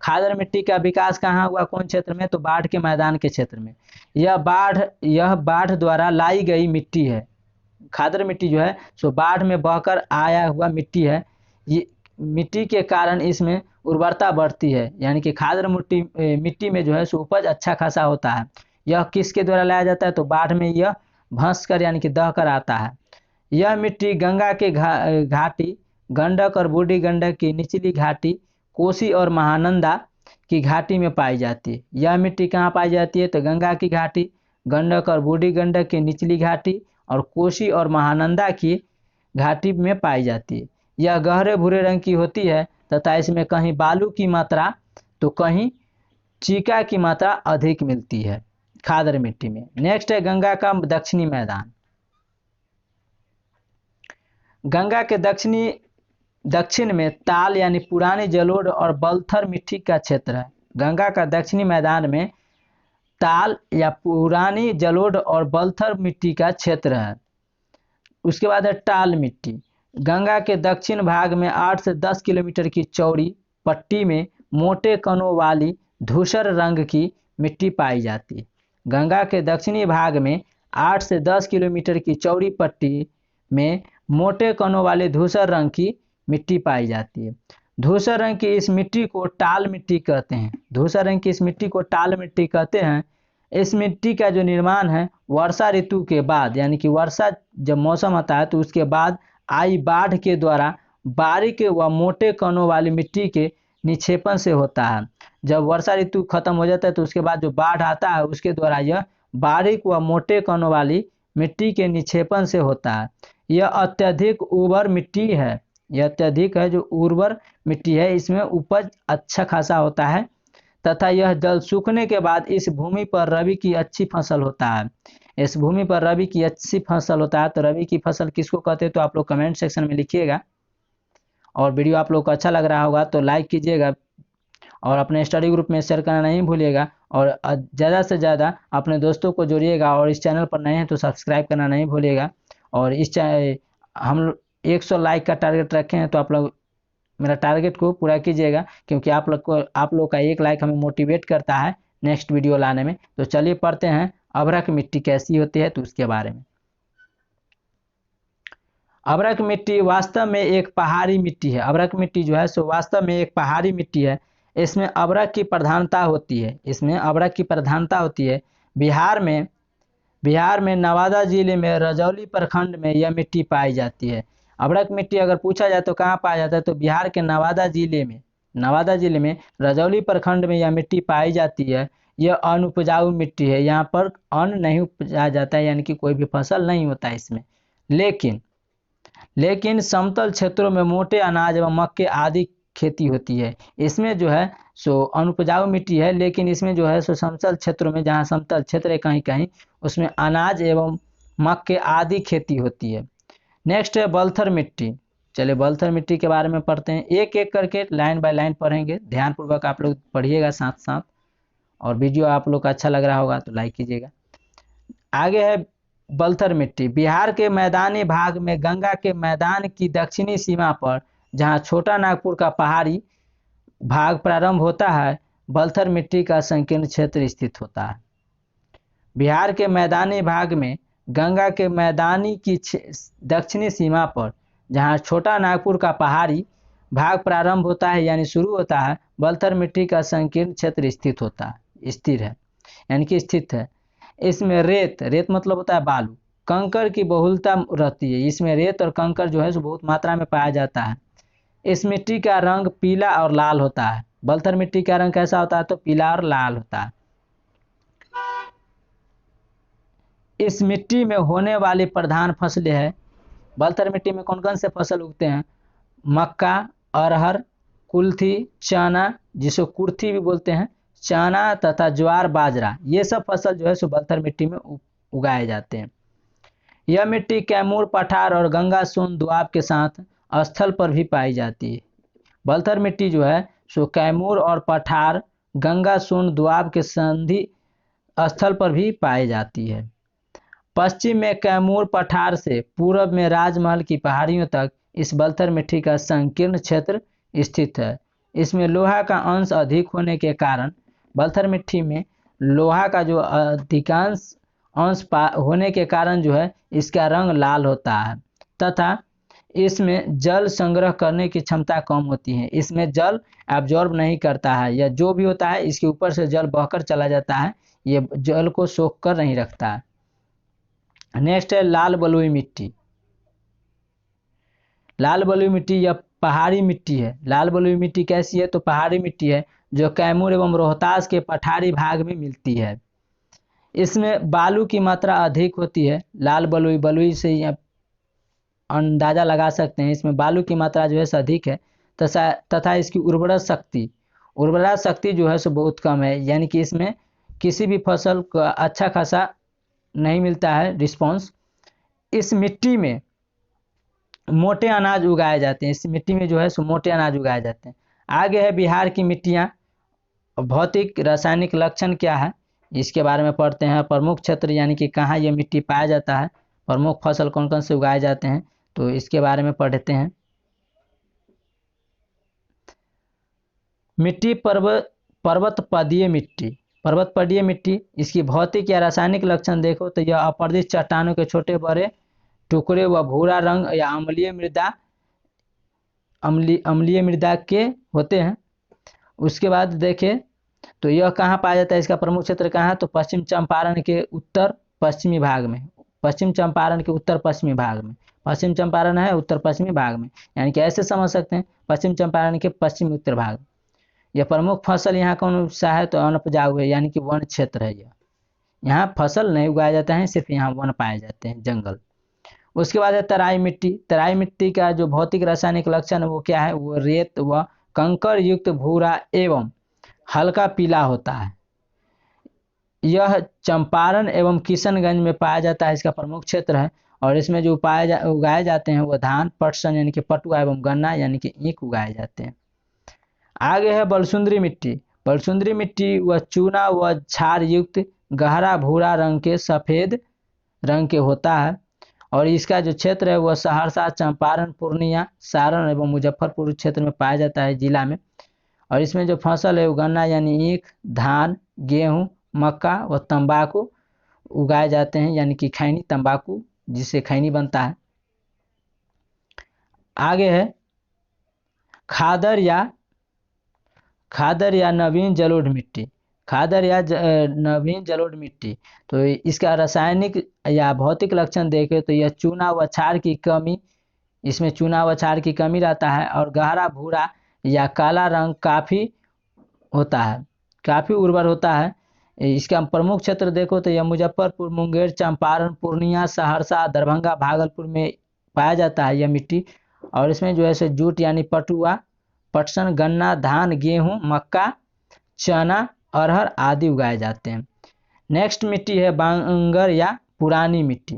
खादर मिट्टी का विकास कहाँ हुआ, कौन क्षेत्र में? तो बाढ़ के मैदान के क्षेत्र में। यह बाढ़ द्वारा लाई गई मिट्टी है। खादर मिट्टी जो है सो बाढ़ में बहकर आया हुआ मिट्टी है। ये मिट्टी के कारण इसमें उर्वरता बढ़ती है, यानी कि खादर मिट्टी में जो है सो उपज अच्छा खासा होता है। यह किसके द्वारा लाया जाता है? तो बाढ़ में यह भंस कर यानी कि दह कर आता है। यह मिट्टी गंगा के घाटी, गंडक और बूढ़ी गंडक की निचली घाटी, कोसी और महानंदा की घाटी में पाई जाती है। यह मिट्टी कहाँ पाई जाती है? तो गंगा की घाटी, गंडक और बूढ़ी गंडक की निचली घाटी और कोसी और महानंदा की घाटी में पाई जाती है। यह गहरे भूरे रंग की होती है तथा इसमें कहीं बालू की मात्रा तो कहीं चीका की मात्रा अधिक मिलती है खादर मिट्टी में। नेक्स्ट है गंगा का दक्षिणी मैदान। गंगा के दक्षिण में ताल यानी पुरानी जलोढ़ और बलथर मिट्टी का क्षेत्र है। गंगा का दक्षिणी मैदान में ताल या पुरानी जलोढ़ और बलथर मिट्टी का क्षेत्र है। उसके बाद है टाल मिट्टी। गंगा के दक्षिण भाग में 8 से 10 किलोमीटर की चौड़ी पट्टी में मोटे कणों वाली धूसर रंग की मिट्टी पाई जाती है। गंगा के दक्षिणी भाग में 8 से 10 किलोमीटर की चौड़ी पट्टी में मोटे कणों वाले धूसर रंग की मिट्टी पाई जाती है। धूसर रंग की इस मिट्टी को टाल मिट्टी कहते हैं। धूसर रंग की इस मिट्टी को टाल मिट्टी कहते हैं। इस मिट्टी का जो निर्माण है वर्षा ऋतु के बाद, यानी कि वर्षा जब मौसम आता है तो उसके बाद आई बाढ़ के द्वारा बारीक व मोटे कणों वाली मिट्टी के निक्षेपण से होता है। जब वर्षा ऋतु खत्म हो जाता है तो उसके बाद जो बाढ़ आता है उसके द्वारा यह बारीक व मोटे कणों वाली मिट्टी के निक्षेपण से होता है। यह अत्यधिक उर्वर मिट्टी है। यह अत्यधिक है जो उर्वर मिट्टी है, इसमें उपज अच्छा खासा होता है तथा यह जल सूखने के बाद इस भूमि पर रबी की अच्छी फसल होता है। इस भूमि पर रबी की अच्छी फसल होता है। तो रबी की फसल किसको कहते हैं तो आप लोग कमेंट सेक्शन में लिखिएगा। और वीडियो आप लोग को अच्छा लग रहा होगा तो लाइक कीजिएगा और अपने स्टडी ग्रुप में शेयर करना नहीं भूलिएगा। और ज़्यादा से ज़्यादा अपने दोस्तों को जोड़िएगा और इस चैनल पर नए हैं तो सब्सक्राइब करना नहीं भूलिएगा। और हम 100 लाइक का टारगेट रखे हैं तो आप लोग मेरा टारगेट को पूरा कीजिएगा, क्योंकि आप लोग का एक लाइक हमें मोटिवेट करता है नेक्स्ट वीडियो लाने में। तो चलिए पढ़ते हैं अभ्रक मिट्टी कैसी होती है तो उसके बारे में। अभ्रक मिट्टी वास्तव में एक पहाड़ी मिट्टी है। अभ्रक मिट्टी जो है सो वास्तव में एक पहाड़ी मिट्टी है। इसमें अभ्रक की प्रधानता होती है। इसमें अभ्रक की प्रधानता होती है। बिहार में नवादा जिले में रजौली प्रखंड में यह मिट्टी पाई जाती है। अभ्रक मिट्टी अगर पूछा जाए तो कहाँ पाया जाता है तो बिहार के नवादा जिले में रजौली प्रखंड में यह मिट्टी पाई जाती है। यह अनुपजाऊ मिट्टी है। यहाँ पर अन्न नहीं उपजाया जाता है, यानी कि कोई भी फसल नहीं होता है इसमें। लेकिन समतल क्षेत्रों में मोटे अनाज एवं मक्के आदि खेती होती है। इसमें जो है सो अनुपजाऊ मिट्टी है, लेकिन इसमें जो है सो समतल क्षेत्रों में, जहाँ समतल क्षेत्र है कहीं कहीं, उसमें अनाज एवं मक्के आदि खेती होती है। नेक्स्ट है बलथर मिट्टी। चलिए बलथर मिट्टी के बारे में पढ़ते हैं। एक एक करके लाइन बाय लाइन पढ़ेंगे, ध्यानपूर्वक आप लोग पढ़िएगा साथ साथ। और वीडियो आप लोग को अच्छा लग रहा होगा तो लाइक कीजिएगा। आगे है बलथर मिट्टी। बिहार के मैदानी भाग में गंगा के मैदान की दक्षिणी सीमा पर, जहां छोटा नागपुर का पहाड़ी भाग प्रारंभ होता है, बलथर मिट्टी का संकीर्ण क्षेत्र स्थित होता है। बिहार के मैदानी भाग में गंगा के मैदानी की दक्षिणी सीमा पर, जहां छोटा नागपुर का पहाड़ी भाग प्रारंभ होता है यानी शुरू होता है, बलथर मिट्टी का संकीर्ण क्षेत्र स्थिर है यानी कि स्थित है। इसमें रेत मतलब होता है बालू, कंकड़ की बहुलता रहती है। इसमें रेत और कंकड़ जो है सो बहुत मात्रा में पाया जाता है। इस मिट्टी का रंग पीला और लाल होता है। बलथर मिट्टी का रंग कैसा होता है तो पीला और लाल होता है। इस मिट्टी में होने वाली प्रधान फसलें हैं। बलथर मिट्टी में कौन कौन से फसल उगते हैं? मक्का, अरहर, कुल्थी, चना, जिसको कुर्थी भी बोलते हैं, चना तथा ज्वार, बाजरा, ये सब फसल जो है सो बलथर मिट्टी में उगाए जाते हैं। यह मिट्टी कैमूर पठार और गंगा सोन दोआब के साथ स्थल पर भी पाई जाती है। बलथर मिट्टी जो है सो कैमूर और पठार, गंगा सोन दोआब के संधि स्थल पर भी पाई जाती है। पश्चिम में कैमूर पठार से पूर्व में राजमहल की पहाड़ियों तक इस बलथर मिट्टी का संकीर्ण क्षेत्र स्थित है। इसमें लोहा का अंश अधिक होने के कारण, बलथर मिट्टी में लोहा का जो अधिकांश अंश होने के कारण जो है इसका रंग लाल होता है तथा इसमें जल संग्रह करने की क्षमता कम होती है। इसमें जल एब्जॉर्ब नहीं करता है, या जो भी होता है इसके ऊपर से जल बहकर चला जाता है, ये जल को सोख कर नहीं रखता है। नेक्स्ट है लाल बलुई मिट्टी। लाल बलुई मिट्टी यह पहाड़ी मिट्टी है। लाल बलुई मिट्टी कैसी है तो पहाड़ी मिट्टी है, जो कैमूर एवं रोहतास के पठारी भाग में मिलती है। इसमें बालू की मात्रा अधिक होती है। लाल बलुई से अंदाजा लगा सकते हैं, इसमें बालू की मात्रा जो है अधिक है तथा इसकी उर्वरा शक्ति जो है सो बहुत कम है, यानी कि इसमें किसी भी फसल का अच्छा खासा नहीं मिलता है रिस्पॉन्स। इस मिट्टी में मोटे अनाज उगाए जाते हैं। इस मिट्टी में जो है सो मोटे अनाज उगाए जाते हैं। आगे है बिहार की मिट्टियाँ। भौतिक रासायनिक लक्षण क्या है इसके बारे में पढ़ते हैं। प्रमुख क्षेत्र यानी कि कहाँ ये मिट्टी पाया जाता है, प्रमुख फसल कौन कौन से उगाए जाते हैं, तो इसके बारे में पढ़ते हैं। मिट्टी पर्वतपदीय मिट्टी, इसकी भौतिक या रासायनिक लक्षण देखो तो यह अपर्दित चट्टानों के छोटे बड़े टुकड़े व भूरा रंग या अम्लीय मृदा के होते हैं। उसके बाद देखें तो यह कहाँ पाया जाता है, इसका प्रमुख क्षेत्र कहाँ है तो पश्चिम चंपारण के उत्तर पश्चिमी भाग में। पश्चिम चंपारण है उत्तर पश्चिमी भाग में, यानी कि ऐसे समझ सकते हैं पश्चिम चंपारण के पश्चिमी उत्तर भाग। यह प्रमुख फसल यहाँ कौन सा है तो अनउपजाऊ है, यानी कि वन क्षेत्र है। यहाँ फसल नहीं उगाया जाता है, सिर्फ यहाँ वन पाए जाते हैं, जंगल। उसके बाद है तराई मिट्टी का जो भौतिक रासायनिक लक्षण है वो क्या है, वो रेत व कंकड़ युक्त भूरा एवं हल्का पीला होता है। यह चंपारण एवं किशनगंज में पाया जाता है, इसका प्रमुख क्षेत्र है। और इसमें जो उगाए जाते हैं वो धान, पटसन यानी कि पटुआ एवं गन्ना यानी कि ईख उगाए जाते हैं। आगे है बलसुंदरी मिट्टी। बलसुंदरी मिट्टी वह चूना व क्षार युक्त गहरा भूरा रंग के सफ़ेद रंग के होता है। और इसका जो क्षेत्र है वह सहरसा, चंपारण, पूर्णिया, सारण एवं मुजफ्फरपुर क्षेत्र में पाया जाता है, जिला में। और इसमें जो फसल है वो गन्ना यानी ईख, धान, गेहूँ, मक्का व तंबाकू उगाए जाते हैं, यानी कि खैनी तंबाकू जिससे खैनी बनता है। आगे है खादर या नवीन जलोढ़ मिट्टी। खादर या नवीन जलोढ़ मिट्टी, तो इसका रासायनिक या भौतिक लक्षण देखें तो यह चूना व क्षार की कमी, इसमें चूना व क्षार की कमी रहता है। और गहरा भूरा या काला रंग काफ़ी होता है, काफ़ी उर्वर होता है। इसका प्रमुख क्षेत्र देखो तो यह मुजफ्फरपुर, मुंगेर, चंपारण, पूर्णिया, सहरसा, दरभंगा, भागलपुर में पाया जाता है यह मिट्टी। और इसमें जो है सो जूट यानी पटुआ, पटसन, गन्ना, धान, गेहूँ, मक्का, चना, अरहर आदि उगाए जाते हैं। नेक्स्ट मिट्टी है बांगर या पुरानी मिट्टी।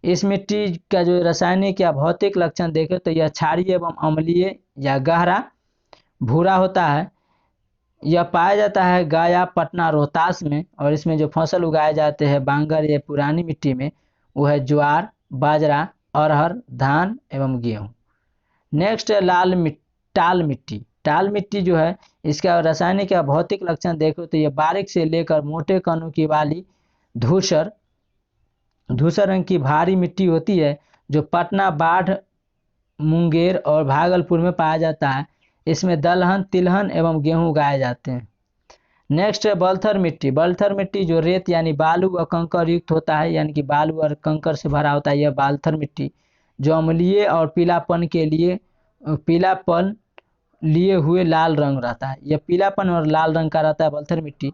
इस मिट्टी का जो रासायनिक या भौतिक लक्षण देखें तो यह क्षारीय एवं अम्लीय या गहरा भूरा होता है। यह पाया जाता है गया, पटना, रोहतास में। और इसमें जो फसल उगाए जाते हैं बांगर या पुरानी मिट्टी में वो है ज्वार, बाजरा, अरहर, धान एवं गेहूँ। नेक्स्ट है टाल मिट्टी। टाल मिट्टी जो है इसका रासायनिक या भौतिक लक्षण देखो तो यह बारीक से लेकर मोटे कणों की वाली धूसर रंग की भारी मिट्टी होती है, जो पटना, बाढ़, मुंगेर और भागलपुर में पाया जाता है। इसमें दलहन, तिलहन एवं गेहूं उगाए जाते हैं। नेक्स्ट है बलथर मिट्टी। बलथर मिट्टी जो रेत यानी बालू व कंकर युक्त होता है, यानी कि बालू और कंकर से भरा होता है, यह बालथर मिट्टी जो अम्लीय और पीलापन लिए हुए लाल रंग रहता है। यह पीलापन और लाल रंग का रहता है बलथर मिट्टी।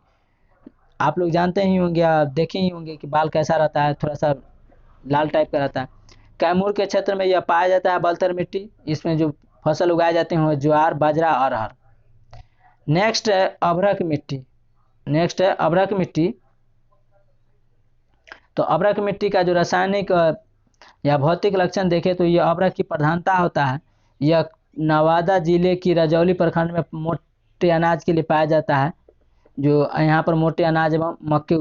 आप लोग जानते ही होंगे, आप देखे ही होंगे कि बाल कैसा रहता है, थोड़ा सा लाल टाइप का रहता है। कैमूर के क्षेत्र में यह पाया जाता है बलथर मिट्टी। इसमें जो फसल उगाए जाते हैं ज्वार, बाजरा, अरहर। नेक्स्ट है अभ्रक मिट्टी। तो अभ्रक मिट्टी का जो रासायनिक या भौतिक लक्षण देखें तो यह अभ्रक की प्रधानता होता है। यह नवादा जिले की रजौली प्रखंड में मोटे अनाज के लिए पाया जाता है, जो यहाँ पर मोटे अनाज एवं मक्के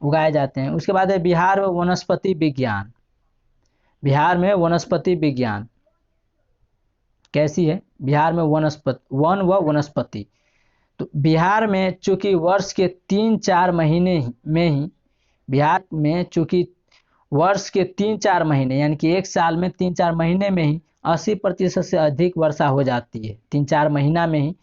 उगाए जाते हैं। उसके बाद है बिहार में वनस्पति विज्ञान। बिहार में वनस्पति विज्ञान कैसी है? बिहार में वन व वनस्पति। तो बिहार में चूंकि वर्ष के 3-4 महीने में ही बिहार में चूंकि वर्ष के 3-4 महीने यानी कि एक साल में 3-4 महीने में ही 80% से अधिक वर्षा हो जाती है। 3-4 महीना में ही,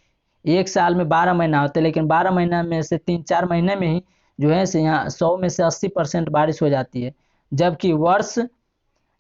एक साल में 12 महीना होते हैं, लेकिन 12 महीना में से 3-4 महीने में ही जो है से यहाँ 100 में से 80% बारिश हो जाती है। जबकि वर्ष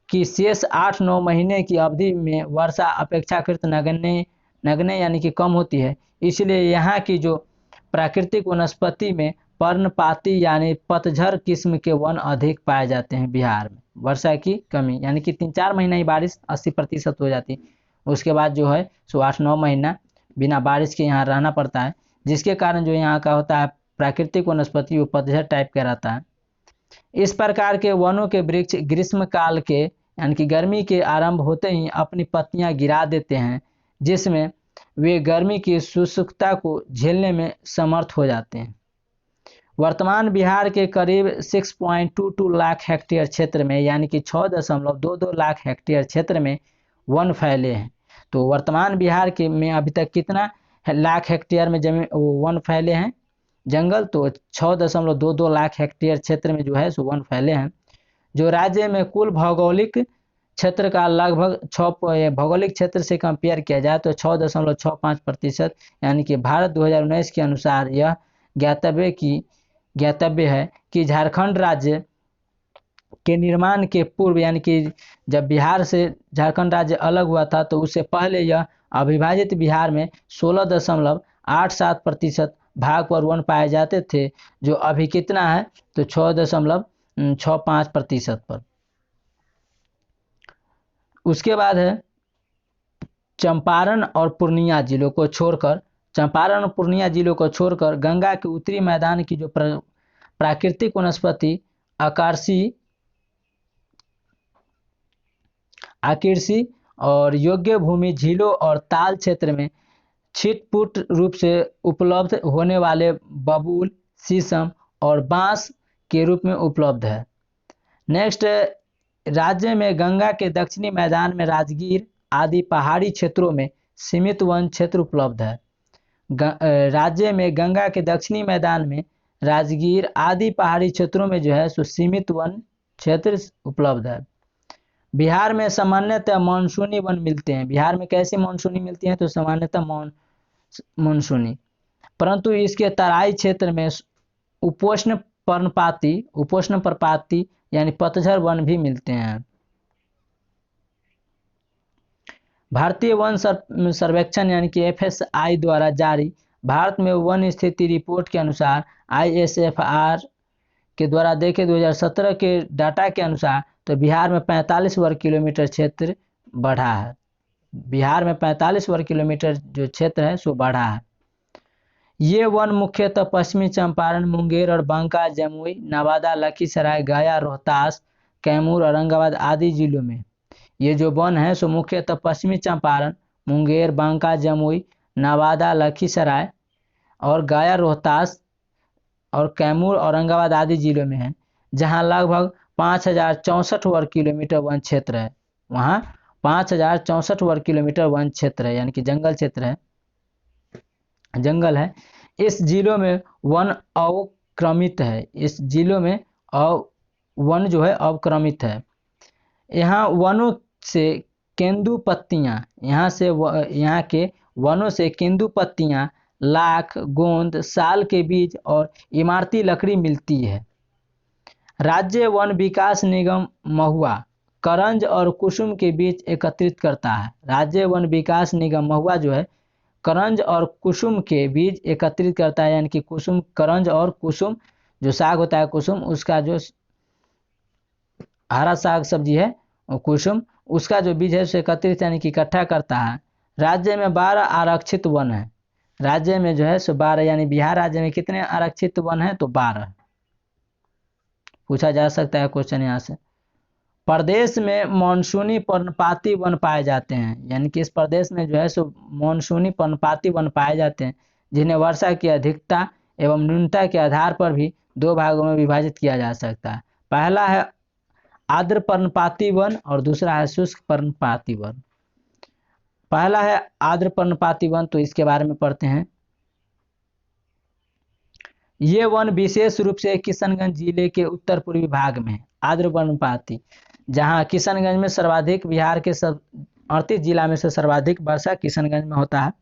की शेष 8-9 महीने की अवधि में वर्षा अपेक्षाकृत नगण्य यानी कि कम होती है। इसलिए यहाँ की जो प्राकृतिक वनस्पति में पर्णपाती यानी पतझड़ किस्म के वन अधिक पाए जाते हैं बिहार में। वर्षा की कमी यानी कि 3-4 महीना ही बारिश 80% हो जाती है, उसके बाद जो है सो 8-9 महीना बिना बारिश के यहाँ रहना पड़ता है, जिसके कारण जो यहाँ का होता है प्राकृतिक वनस्पति वो पतझड़ टाइप का रहता है। इस प्रकार के वनों के वृक्ष ग्रीष्म काल के यानी कि गर्मी के आरंभ होते ही अपनी पत्तियां गिरा देते हैं, जिसमें वे गर्मी की शुष्कता को झेलने में समर्थ हो जाते हैं। वर्तमान बिहार के करीब 6.22 लाख हेक्टेयर क्षेत्र में यानी कि 6.22 लाख हेक्टेयर क्षेत्र में वन फैले हैं। तो वर्तमान बिहार के में अभी तक कितना लाख हेक्टेयर में जमीन वन फैले हैं जंगल? तो 6.22 लाख हेक्टेयर क्षेत्र में जो है सो वन फैले हैं। जो राज्य में कुल भौगोलिक क्षेत्र का लगभग भौगोलिक क्षेत्र से कंपेयर किया जाए तो 6.65% यानी कि भारत 2019 के अनुसार यह ज्ञातव्य है कि झारखंड राज्य के निर्माण के पूर्व यानी कि जब बिहार से झारखंड राज्य अलग हुआ था तो उससे पहले यह अविभाजित बिहार में 16.87% भाग पर वन पाए जाते थे, जो अभी कितना है तो 6.65% पर। उसके बाद है चंपारण और पूर्णिया जिलों को छोड़कर चंपारण और पूर्णिया जिलों को छोड़कर गंगा के उत्तरी मैदान की जो प्राकृतिक वनस्पति आकृषि और योग्य भूमि झीलों और ताल क्षेत्र में छिटपुट रूप से उपलब्ध होने वाले बबूल, शीशम और बांस के रूप में उपलब्ध है। नेक्स्ट, राज्य में गंगा के दक्षिणी मैदान में राजगीर आदि पहाड़ी क्षेत्रों में सीमित वन क्षेत्र उपलब्ध है। राज्य में गंगा के दक्षिणी मैदान में राजगीर आदि पहाड़ी क्षेत्रों में जो है सो सीमित वन क्षेत्र उपलब्ध है। बिहार में सामान्यतः मानसूनी वन मिलते हैं। बिहार में कैसे मानसूनी मिलती हैं? तो सामान्यतः मानसूनी, परंतु इसके तराई क्षेत्र में उपोष्ण पर्णपाती यानी पतझड़ वन भी मिलते हैं। भारतीय वन सर्वेक्षण यानी कि FSI द्वारा जारी भारत में वन स्थिति रिपोर्ट के अनुसार ISFR के द्वारा देखे 2017 के डाटा के अनुसार तो बिहार में 45 वर्ग किलोमीटर क्षेत्र बढ़ा है। बिहार में 45 वर्ग किलोमीटर जो क्षेत्र है सो बढ़ा है। ये वन मुख्यतः पश्चिमी चंपारण, मुंगेर और बांका, जमुई, नवादा, लखीसराय, गया, रोहतास, कैमूर, औरंगाबाद आदि जिलों में ये जो वन है सो मुख्यतः पश्चिमी चंपारण, मुंगेर, बांका, जमुई, नवादा, लखीसराय और गया, रोहतास और कैमूर, औरंगाबाद आदि जिलों में है, जहां लगभग 5064 वर्ग किलोमीटर वन क्षेत्र है। वहां 5064 वर्ग किलोमीटर वन क्षेत्र है, यानी कि जंगल क्षेत्र है, जंगल है। इस जिलों में वन अवक्रमित है। इस जिलों में वन जो है अवक्रमित है। यहाँ वनों से केंदु पत्तियां, यहाँ के वनों से केंदु पत्तियां, लाख, गोंद, साल के बीज और इमारती लकड़ी मिलती है। राज्य वन विकास निगम महुआ, करंज और कुसुम के बीज एकत्रित करता है। राज्य वन विकास निगम महुआ जो है करंज और कुसुम के बीज एकत्रित करता है, यानी कि कुसुम, करंज और कुसुम जो साग होता है कुसुम, उसका जो हरा साग सब्जी है और कुसुम, उसका जो बीज है उसे एकत्रित यानी कि इकट्ठा करता है। राज्य में 12 आरक्षित वन है। राज्य में जो है सो 12, यानी बिहार राज्य में कितने आरक्षित वन है? तो 12 पूछा जा सकता है क्वेश्चन यहाँ से। प्रदेश में मानसूनी पर्णपाती वन पाए जाते हैं, यानी कि इस प्रदेश में जो है सो मानसूनी पर्णपाती वन पाए जाते हैं, जिन्हें वर्षा की अधिकता एवं न्यूनता के आधार पर भी 2 भागों में विभाजित किया जा सकता है। पहला है आर्द्र पर्णपाती वन और दूसरा है शुष्क पर्णपाती वन। पहला है आर्द्र पर्णपाती वन, तो इसके बारे में पढ़ते हैं। ये वन विशेष रूप से किशनगंज जिले के उत्तर पूर्वी भाग में आर्द्र पर्णपाती, जहां किशनगंज में सर्वाधिक, बिहार के 38 जिला में से सर्वाधिक वर्षा किशनगंज में होता है।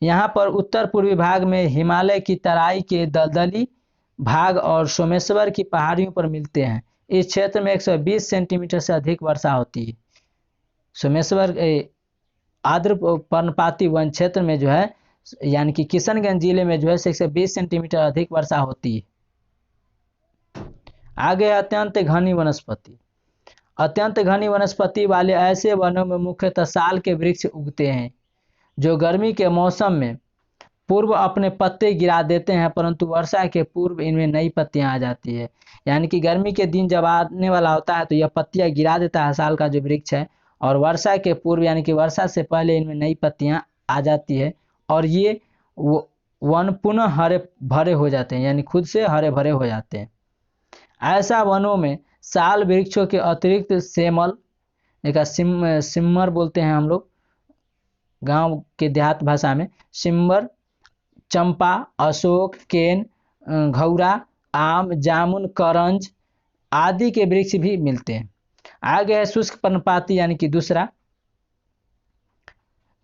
यहाँ पर उत्तर पूर्वी भाग में हिमालय की तराई के दलदली भाग और सोमेश्वर की पहाड़ियों पर मिलते हैं। इस क्षेत्र में 120 सेंटीमीटर से अधिक वर्षा होती है। सोमेश्वर आर्द्र पर्णपाती वन क्षेत्र में जो है, यानी कि किशनगंज जिले में जो है 120 सेंटीमीटर अधिक वर्षा होती है। आगे अत्यंत घनी वनस्पति। अत्यंत घनी वनस्पति वाले ऐसे वनों में मुख्यतः साल के वृक्ष उगते हैं, जो गर्मी के मौसम में पूर्व अपने पत्ते गिरा देते हैं, परंतु वर्षा के पूर्व इनमें नई पत्तियां आ जाती है। यानी कि गर्मी के दिन जब आने वाला होता है तो यह पत्तियां गिरा देता है, साल का जो वृक्ष है, और वर्षा के पूर्व यानी कि वर्षा से पहले इनमें नई पत्तियां आ जाती है और ये वन पुनः हरे भरे हो जाते हैं, यानी खुद से हरे भरे हो जाते हैं। ऐसा वनों में साल वृक्षों के अतिरिक्त सेमल, सिम्मर बोलते हैं हम लोग गांव के देहात भाषा में, सिम्बर, चंपा, अशोक, केन, घौरा, आम, जामुन, करंज आदि के वृक्ष भी मिलते हैं। आगे है शुष्क पर्णपाती यानी कि दूसरा,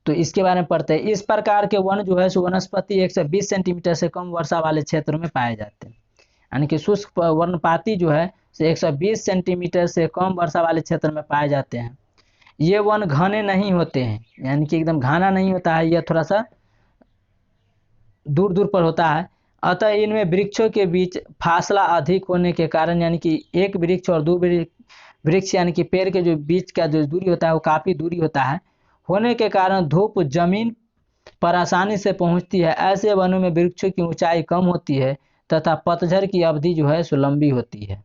तो इसके बारे में पढ़ते हैं। इस प्रकार के वन जो है वनस्पति 120 सेंटीमीटर से कम वर्षा वाले क्षेत्रों में पाए जाते हैं। यानी कि शुष्क वर्णपाती जो है 120 सेंटीमीटर से कम वर्षा वाले क्षेत्र में पाए जाते हैं। ये वन घने नहीं होते हैं, यानी कि एकदम घना नहीं होता है, यह थोड़ा सा दूर दूर पर होता है। अतः इनमें वृक्षों के बीच फासला अधिक होने के कारण, यानी कि एक वृक्ष और 2 वृक्ष यानी कि पेड़ के जो बीच का जो दूरी होता है वो काफ़ी दूरी होता है, होने के कारण धूप जमीन पर आसानी से पहुंचती है। ऐसे वनों में वृक्षों की ऊंचाई कम होती है तथा पतझड़ की अवधि जो है सो लंबी होती है।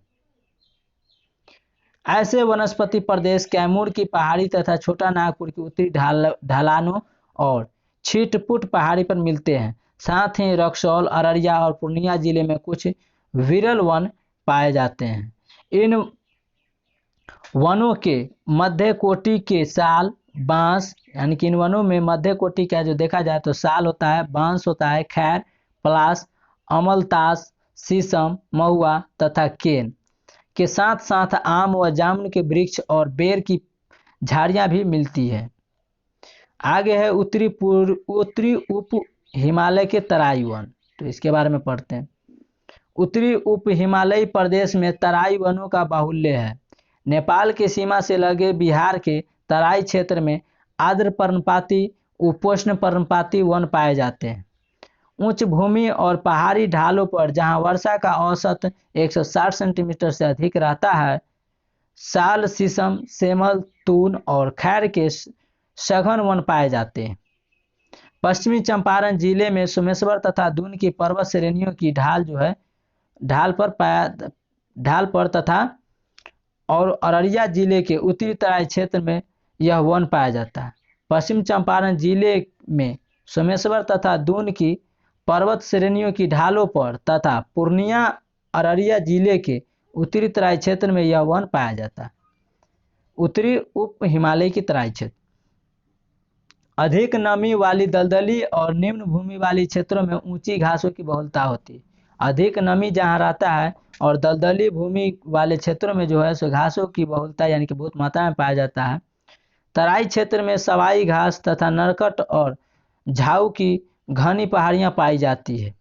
ऐसे वनस्पति प्रदेश कैमूर की पहाड़ी तथा छोटा नागपुर की उत्तरी ढलानों और छिटपुट पहाड़ी पर मिलते हैं। साथ ही रक्सौल, अररिया और पूर्णिया जिले में कुछ विरल वन पाए जाते हैं। इन वनों के मध्य कोटि के साल, बांस, यानी कि इन वनों में मध्य कोटि का जो देखा जाए तो साल होता है, बांस होता है, खैर, पलास, अमलतास, शीशम, महुआ तथा केन के साथ साथ आम व जामुन के वृक्ष और बेर की झाड़ियां भी मिलती है। आगे है उत्तरी उप हिमालय के तराई वन, तो इसके बारे में पढ़ते हैं। उत्तरी उप हिमालयी प्रदेश में तराई वनों का बाहुल्य है। नेपाल की सीमा से लगे बिहार के तराई क्षेत्र में आर्द्र पर्णपाती, उपोष्ण पर्णपाती वन पाए जाते हैं। उच्च भूमि और पहाड़ी ढालों पर जहां वर्षा का औसत 160 सेंटीमीटर से अधिक रहता है, साल, शीशम, सेमल, तून और खैर के सघन वन पाए जाते हैं। पश्चिमी चंपारण जिले में सोमेश्वर तथा दून की पर्वत श्रेणियों की ढाल जो है ढाल पर तथा और अररिया जिले के उत्तरी तराई क्षेत्र में यह वन पाया जाता है। पश्चिम चंपारण जिले में सोमेश्वर तथा दून की पर्वत श्रेणियों की ढालों पर तथा पूर्णिया, अररिया जिले के उत्तरी तराई क्षेत्र में यह वन पाया जाता है। उत्तरी उप हिमालय की तराई क्षेत्र अधिक नमी वाली दलदली और निम्न भूमि वाली क्षेत्रों में ऊंची घासों की बहुलता होती है। अधिक नमी जहां रहता है और दलदली भूमि वाले क्षेत्रों में जो है सो घासों की बहुलता यानी कि बहुत मात्रा में पाया जाता है। तराई क्षेत्र में सवाई घास तथा नरकट और झाऊ की घनी पहाड़ियां पाई जाती है।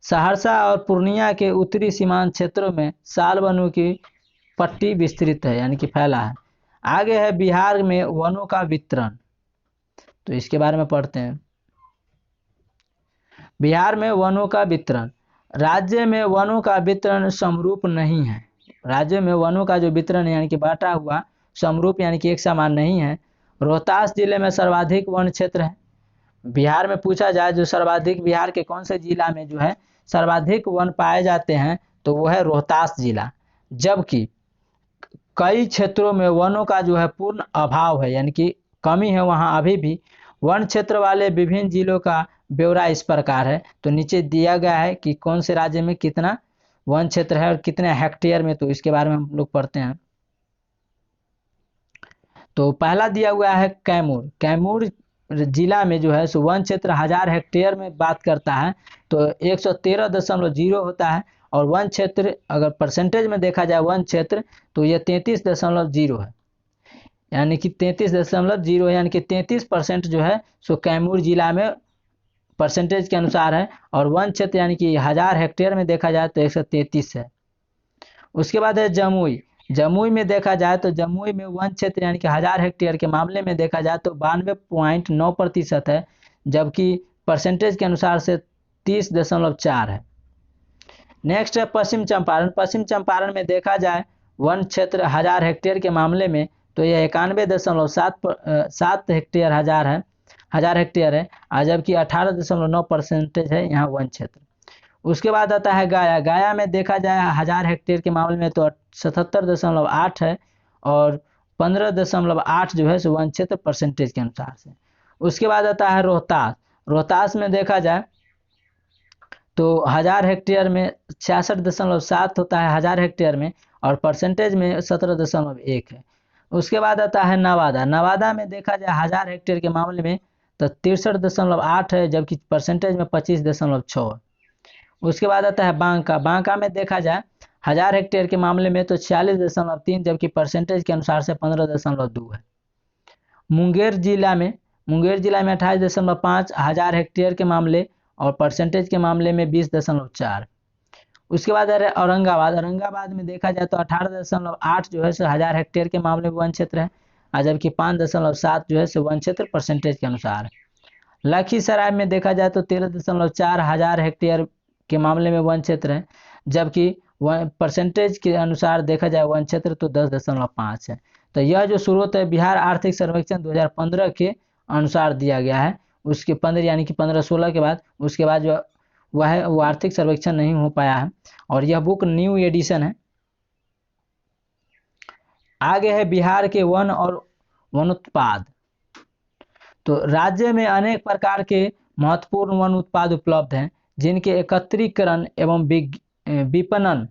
सहरसा और पूर्णिया के उत्तरी सीमांत क्षेत्रों में साल वनों की पट्टी विस्तृत है यानी कि फैला है। आगे है बिहार में वनों का वितरण, तो इसके बारे में पढ़ते हैं। बिहार में वनों का वितरण। राज्य में वनों का वितरण समरूप नहीं है। राज्य में वनों का जो वितरण यानी कि बांटा हुआ समरूप यानी कि एक समान नहीं है। रोहतास जिले में सर्वाधिक वन क्षेत्र है। बिहार में पूछा जाए जो सर्वाधिक बिहार के कौन से जिला में जो है सर्वाधिक वन पाए जाते हैं तो वो है रोहतास जिला। जबकि कई क्षेत्रों में वनों का जो है पूर्ण अभाव है यानी कि कमी है वहाँ अभी भी। वन क्षेत्र वाले विभिन्न जिलों का ब्यौरा इस प्रकार है, तो नीचे दिया गया है कि कौन से राज्य में कितना वन क्षेत्र है और कितने हेक्टेयर में, तो इसके बारे में हम लोग पढ़ते हैं। तो पहला दिया हुआ है कैमूर। कैमूर जिला में जो है सो वन क्षेत्र 1000 हेक्टेयर में बात करता है तो 113.0 होता है। और वन क्षेत्र अगर परसेंटेज में देखा जाए वन क्षेत्र तो ये 33.0 है यानी कि 33.0 यानी कि 33% जो है सो कैमूर जिला में परसेंटेज के अनुसार है। और वन क्षेत्र यानी कि 1000 हेक्टेयर में देखा जाए तो 133 है। उसके बाद है जमुई। जमुई में देखा जाए तो जमुई में वन क्षेत्र यानी कि 1000 हेक्टेयर के मामले में देखा जाए तो 92.9% है, जबकि परसेंटेज के अनुसार से 30.4 है। नेक्स्ट है पश्चिम चंपारण। पश्चिम चंपारण में देखा जाए वन क्षेत्र 1000 हेक्टेयर के मामले में तो यह 91.7 हेक्टेयर 1000 हेक्टेयर है, जबकि 18.9% है यहाँ वन क्षेत्र। उसके बाद आता है गया। गया में देखा जाए 1000 हेक्टेयर के मामले में तो 77.8 है और 15.8 जो है सो वन क्षेत्र परसेंटेज के अनुसार से। उसके बाद आता है रोहतास। रोहतास में देखा जाए तो 1000 हेक्टेयर में 66.7 होता है 1000 हेक्टेयर में और परसेंटेज में 17.1 है। उसके बाद आता है नवादा। नवादा में देखा जाए 1000 हेक्टेयर के मामले में तो 63.8 है, जबकि परसेंटेज में 25.6 है। उसके बाद आता है बांका। बांका में देखा जाए 1000 हेक्टेयर के मामले में तो 46.3 जबकि परसेंटेज के अनुसार से 15.2 है। मुंगेर जिला में 28.5 1000 हेक्टेयर के मामले और परसेंटेज के मामले में 20.4। उसके बाद है औरंगाबाद। औरंगाबाद में देखा जाए तो 18.8 जो है सो 1000 हेक्टेयर के मामले में वन क्षेत्र है, जबकि 5.7 जो है सो वन क्षेत्र परसेंटेज के अनुसार है। लखीसराय में देखा जाए तो 13.4 1000 हेक्टेयर के मामले में वन क्षेत्र है, जबकि परसेंटेज के अनुसार देखा जाए वन क्षेत्र तो 10.5 है। तो यह जो स्रोत है बिहार आर्थिक सर्वेक्षण 2015 के अनुसार दिया गया है, उसके 15 यानी कि 1516 के बाद उसके बाद जो वह है वो आर्थिक सर्वेक्षण नहीं हो पाया है, और यह बुक न्यू एडिशन है। आगे है बिहार के वन और वनोत्पाद। तो राज्य में अनेक प्रकार के महत्वपूर्ण वन उत्पाद उपलब्ध हैं, जिनके एकत्रीकरण एवं विपणन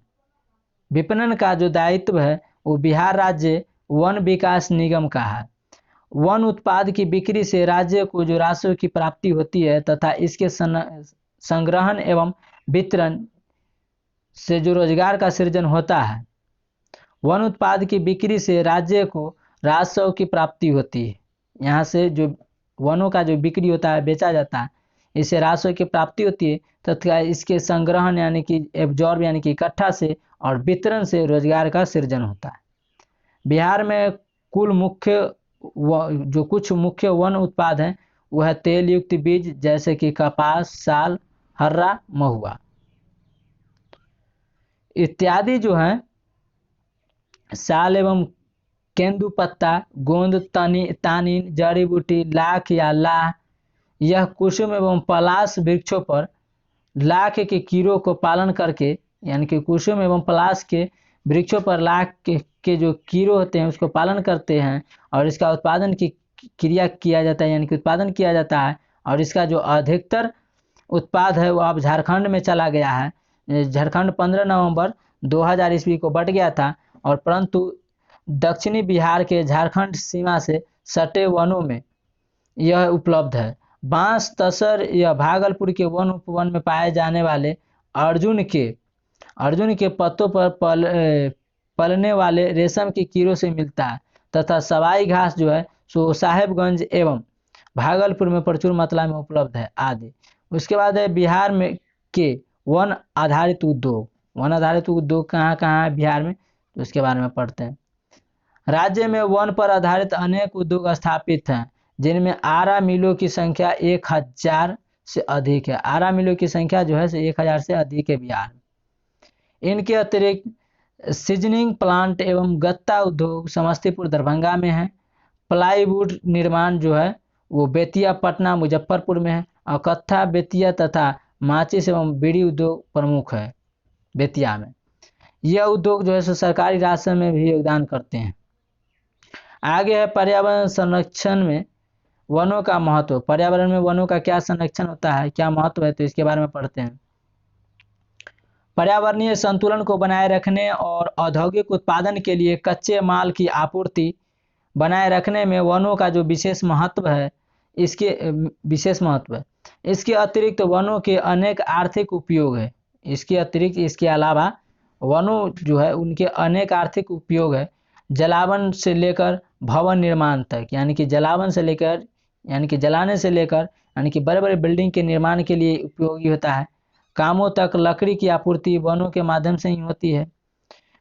विपणन का जो दायित्व है वो बिहार राज्य वन विकास निगम का है। वन उत्पाद की बिक्री से राज्य को जो राजस्व की प्राप्ति होती है तथा इसके संग्रहण एवं वितरण से जो रोजगार का सृजन होता है। वन उत्पाद की बिक्री से राज्य को राजस्व की प्राप्ति होती है। यहाँ से जो वनों का जो बिक्री होता है, बेचा जाता है, इससे राजस्व की प्राप्ति होती है तथा इसके संग्रहण यानी कि एब्जॉर्ब यानी कि इकट्ठा से और वितरण से रोजगार का सृजन होता है। बिहार में कुल जो कुछ मुख्य वन उत्पाद हैं वह तेल युक्त बीज जैसे कि कपास, साल, हर्रा, महुआ इत्यादि जो हैं, साल एवं केंदु पत्ता, गोंद, तानीन, जड़ी बूटी, लाख या लाह, यह कुसुम एवं पलाश वृक्षों पर लाख के कीड़ों को पालन करके यानी कि कुसुम एवं पलाश के वृक्षों पर लाख के जो कीड़े होते हैं उसको पालन करते हैं और इसका उत्पादन की क्रिया किया जाता है यानी कि उत्पादन किया जाता है। और इसका जो अधिकतर उत्पाद है वो अब झारखंड में चला गया है। झारखंड 15 नवंबर 2000 ईस्वी को बट गया था, और परंतु दक्षिणी बिहार के झारखंड सीमा से सटे वनों में यह उपलब्ध है। बांस, तसर या भागलपुर के वन उपवन में पाए जाने वाले अर्जुन के पत्तों पर पलने वाले रेशम के कीड़ों से मिलता है तथा सवाई घास जो है सो साहेबगंज एवं भागलपुर में प्रचुर मात्रा में उपलब्ध है आदि। उसके बाद है बिहार में के वन आधारित उद्योग कहाँ कहाँ है बिहार में, तो उसके बारे में पढ़ते हैं। राज्य में वन पर आधारित अनेक उद्योग स्थापित हैं, जिनमें आरा मिलों की संख्या 1000 से अधिक है। आरा मिलों की संख्या जो है 1000 से अधिक है बिहार में। इनके अतिरिक्त सीजनिंग प्लांट एवं गत्ता उद्योग समस्तीपुर, दरभंगा में है। प्लाईवुड निर्माण जो है वो बेतिया, पटना, मुजफ्फरपुर में है। और कत्था, बेतिया तथा माचिस एवं बीड़ी उद्योग प्रमुख है बेतिया में। यह उद्योग जो है सो सरकारी राजस्व में भी योगदान करते हैं। आगे है पर्यावरण संरक्षण में वनों का महत्व। पर्यावरण में वनों का क्या संरक्षण होता है, क्या महत्व है, तो इसके बारे में पढ़ते हैं। पर्यावरणीय संतुलन को बनाए रखने और औद्योगिक उत्पादन के लिए कच्चे माल की आपूर्ति बनाए रखने में वनों का जो विशेष महत्व है। इसके अतिरिक्त वनों के अनेक आर्थिक उपयोग है। इसके अलावा वनों जो है उनके अनेक आर्थिक उपयोग है। जलावन से लेकर भवन निर्माण तक, यानी कि जलाने से लेकर यानी कि बड़े बड़े बिल्डिंग के निर्माण के लिए उपयोगी होता है। कामों तक लकड़ी की आपूर्ति वनों के माध्यम से ही होती है।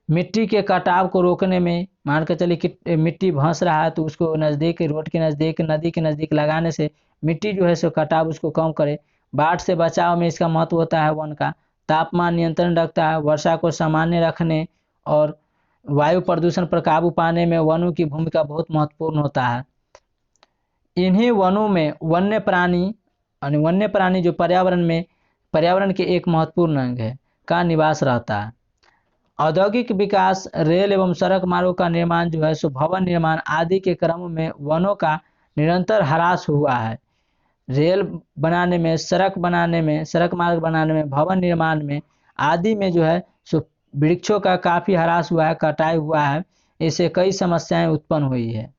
मिट्टी के कटाव को रोकने में, मान कर चलिए कि मिट्टी धंस रहा है तो उसको रोड के नज़दीक, नदी के नज़दीक लगाने से मिट्टी जो है सो कटाव उसको कम करे। बाढ़ से बचाव में इसका महत्व होता है वन का। तापमान नियंत्रण रखता है, वर्षा को सामान्य रखने और वायु प्रदूषण पर काबू पाने में वनों की भूमिका बहुत महत्वपूर्ण होता है। इन्हीं वनों में वन्य प्राणी जो पर्यावरण के एक महत्वपूर्ण अंग है का निवास रहता है। औद्योगिक विकास, रेल एवं सड़क मार्गों का निर्माण जो है सो भवन निर्माण आदि के क्रम में वनों का निरंतर ह्रास हुआ है। रेल बनाने में, सड़क मार्ग बनाने में, भवन निर्माण में आदि में जो है सो वृक्षों का काफी ह्रास हुआ है, कटाई हुआ है। इससे कई समस्याएं उत्पन्न हुई है।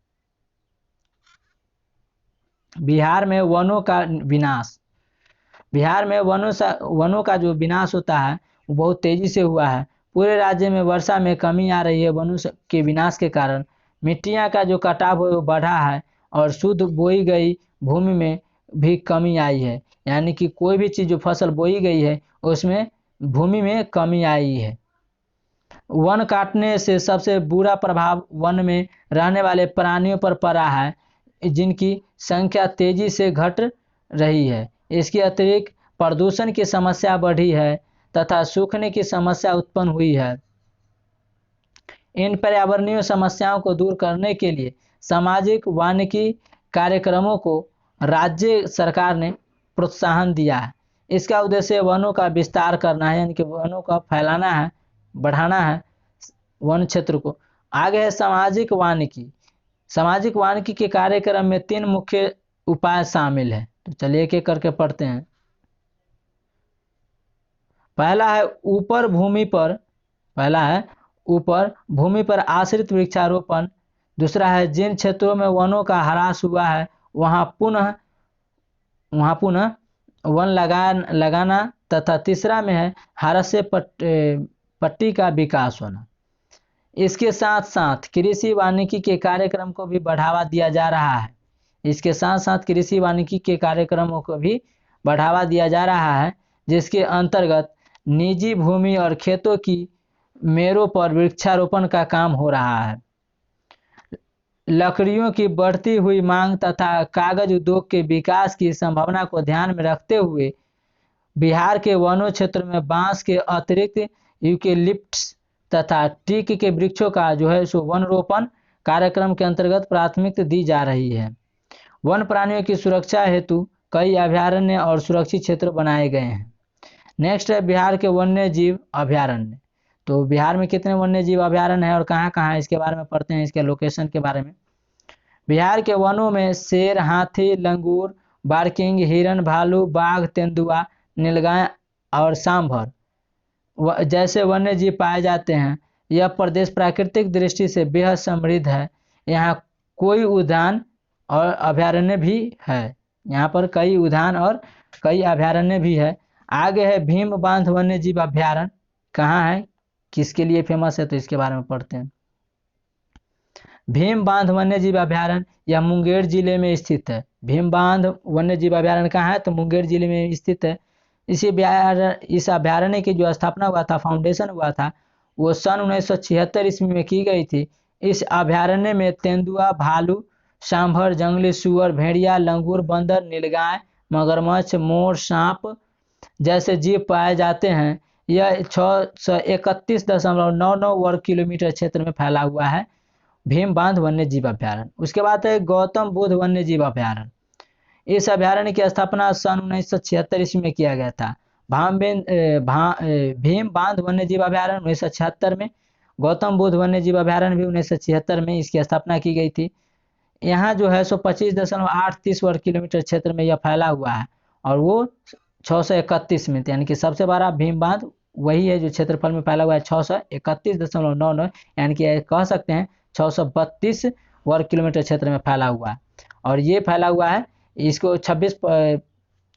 बिहार में वनों का विनाश। बिहार में वनों का जो विनाश होता है वो बहुत तेजी से हुआ है। पूरे राज्य में वर्षा में कमी आ रही है वनों के विनाश के कारण। मिट्टियाँ का जो कटाव है वो बढ़ा है और शुद्ध बोई गई भूमि में भी कमी आई है। यानी कि कोई भी चीज़ जो फसल बोई गई है उसमें भूमि में कमी आई है। वन काटने से सबसे बुरा प्रभाव वन में रहने वाले प्राणियों पर पड़ा है, जिनकी संख्या तेजी से घट रही है। इसके अतिरिक्त प्रदूषण की समस्या बढ़ी है तथा सूखने की समस्या उत्पन्न हुई है। इन पर्यावरणीय समस्याओं को दूर करने के लिए सामाजिक वानिकी कार्यक्रमों को राज्य सरकार ने प्रोत्साहन दिया है। इसका उद्देश्य वनों का विस्तार करना है, यानी कि वनों का फैलाना है, बढ़ाना है वन क्षेत्र को। आगे है सामाजिक वानिकी। सामाजिक वानिकी के कार्यक्रम में 3 मुख्य उपाय शामिल है। तो चलिए एक एक करके पढ़ते हैं। पहला है ऊपर भूमि पर आश्रित वृक्षारोपण। दूसरा है जिन क्षेत्रों में वनों का ह्रास हुआ है वहां पुनः वन लगाना। तथा तीसरा में है हरस्य पट्टी का विकास होना। इसके साथ साथ कृषि वानिकी के कार्यक्रम को भी बढ़ावा दिया जा रहा है। जिसके अंतर्गत निजी भूमि और खेतों की मेड़ों पर वृक्षारोपण का काम हो रहा है। लकड़ियों की बढ़ती हुई मांग तथा कागज उद्योग के विकास की संभावना को ध्यान में रखते हुए बिहार के वनों क्षेत्र में बांस के अतिरिक्त यूकेलिप्टस तथा टीक के वृक्षों का जो है सो वन रोपण कार्यक्रम के अंतर्गत प्राथमिकता दी जा रही है। वन प्राणियों की सुरक्षा हेतु कई अभयारण्य और सुरक्षित क्षेत्र बनाए गए हैं। नेक्स्ट है बिहार के वन्य जीव अभयारण्य। तो बिहार में कितने वन्य जीव अभयारण्य है और कहाँ कहाँ है, इसके बारे में पढ़ते हैं, इसके लोकेशन के बारे में। बिहार के वनों में शेर, हाथी, लंगूर, बारकिंग, हिरण, भालू, बाघ, तेंदुआ, नीलगाय और सांभर जैसे वन्य जीव पाए जाते हैं। यह प्रदेश प्राकृतिक दृष्टि से बेहद समृद्ध है। यहाँ कोई उद्यान और अभयारण्य भी है। यहाँ पर कई उद्यान और कई अभयारण्य भी है। आगे है भीम बांध वन्य जीव अभयारण्य। कहाँ है, किसके लिए फेमस है, तो इसके बारे में पढ़ते हैं। भीम बांध वन्य जीव अभयारण्य यह मुंगेर जिले में स्थित है। भीम बांध वन्य जीव अभयारण्य कहाँ है, तो मुंगेर जिले में स्थित है। इस अभयारण्य की जो स्थापना हुआ था, फाउंडेशन हुआ था, वो सन 1976 ईस्वी में की गई थी। इस अभयारण्य में तेंदुआ, भालू, सांभर, जंगली सुअर, भेड़िया, लंगूर, बंदर, नीलगाय, मगरमच्छ, मोर, सांप जैसे जीव पाए जाते हैं। यह 631.99 वर्ग किलोमीटर क्षेत्र में फैला हुआ है भीम बांध वन्य जीव अभयारण्य। उसके बाद है गौतम बुद्ध वन्य जीव अभयारण्य। इस अभयारण्य की स्थापना सन 1976 ईस्वी में किया गया था। भीम बांध वन्य जीव अभयारण्य 1976 में, गौतम बुद्ध वन्य जीव अभयारण्य भी 1976 में इसकी स्थापना की गई थी। यहाँ जो है सो 25.830 वर्ग किलोमीटर क्षेत्र में यह फैला हुआ है और वो 631 में, यानी कि सबसे बड़ा भीम बांध वही है जो क्षेत्रफल में फैला हुआ है 631.99, यानी कि कह सकते हैं 632 वर्ग किलोमीटर क्षेत्र में फैला हुआ है। और ये फैला हुआ है, इसको 26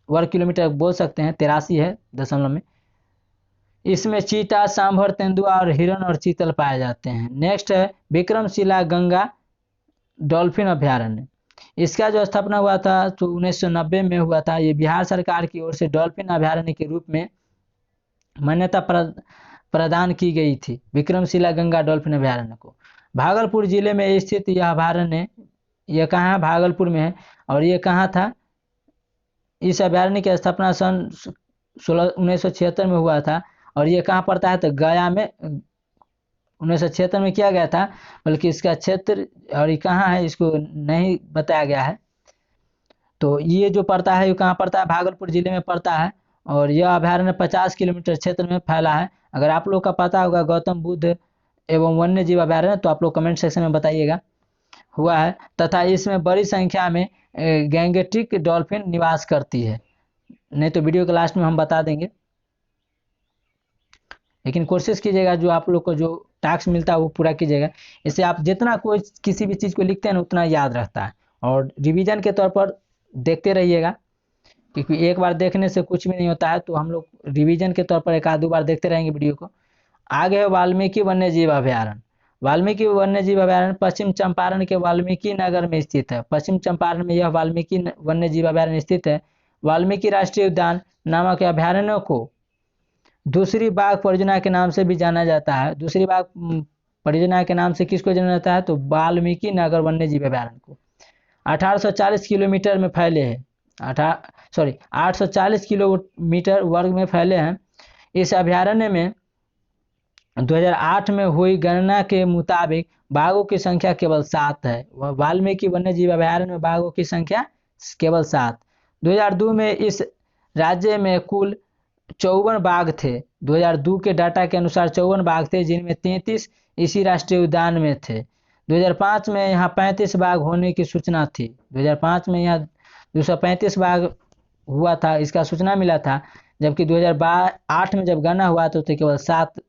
वर्ग किलोमीटर बोल सकते हैं, 83 है दशमलव में। इसमें चीता, सांभर, तेंदुआ और हिरण और चीतल पाए जाते हैं। नेक्स्ट है विक्रमशिला गंगा डॉल्फिन अभयारण्य। इसका जो स्थापना हुआ था तो 1990 में हुआ था। ये बिहार सरकार की ओर से डॉल्फिन अभयारण्य के रूप में मान्यता प्रदान की गई थी विक्रमशिला गंगा डॉल्फिन अभयारण्य को। भागलपुर जिले में स्थित यह अभयारण्य, यह कहाँ है, भागलपुर में है। और ये कहाँ था, इस अभयारण्य की स्थापना सन 1976 में हुआ था। और ये कहाँ पड़ता है, तो गया में 1976 में किया गया था, बल्कि इसका क्षेत्र और ये कहाँ है इसको नहीं बताया गया है। तो ये जो पड़ता है, ये कहाँ पड़ता है, भागलपुर जिले में पड़ता है। और यह अभयारण्य 50 किलोमीटर क्षेत्र में फैला है। अगर आप लोग का पता होगा गौतम बुद्ध एवं वन्य जीव अभयारण्य, तो आप लोग कमेंट सेक्शन में बताइएगा। हुआ है तथा इसमें बड़ी संख्या में गैंगेटिक डॉल्फिन निवास करती है। नहीं तो वीडियो के लास्ट में हम बता देंगे, लेकिन कोशिश कीजिएगा जो आप लोग को जो टास्क मिलता है वो पूरा कीजिएगा। इससे आप जितना कोई किसी भी चीज़ को लिखते हैं ना उतना याद रहता है। और रिवीजन के तौर पर देखते रहिएगा, क्योंकि एक बार देखने से कुछ भी नहीं होता है। तो हम लोग रिवीजन के तौर पर एक आध दो बार देखते रहेंगे वीडियो को। आगे है वाल्मीकि वन्य जीव अभयारण्य। वाल्मीकि वन्य जीव अभयारण्य पश्चिम चंपारण के वाल्मीकि नगर में स्थित है। पश्चिम चंपारण में यह वाल्मीकि वन्य जीव अभयारण्य स्थित है। वाल्मीकि राष्ट्रीय उद्यान नामक अभयारण्य को दूसरी बाघ परियोजना के नाम से भी जाना जाता है। दूसरी बाघ परियोजना के नाम से किसको जाना जाता है, तो वाल्मीकि नगर वन्य जीव अभयारण्य को। 1840 किलोमीटर में फैले हैं, 840 किलोमीटर वर्ग में फैले हैं। इस अभयारण्य में 2008 में हुई गणना के मुताबिक बाघों की संख्या केवल 7 है। वाल्मीकि वन्य जीव अभयारण्य में बाघों की संख्या केवल 7। 2002 में इस राज्य में कुल 54 बाघ थे। 2002 के डाटा के अनुसार 54 बाघ थे, जिनमें 33 इसी राष्ट्रीय उद्यान में थे। 2005 में यहाँ 35 बाघ होने की सूचना थी। 2005 में यहाँ 235 बाघ हुआ था, इसका सूचना मिला था, जबकि 2008 में जब गणना हुआ तो केवल 7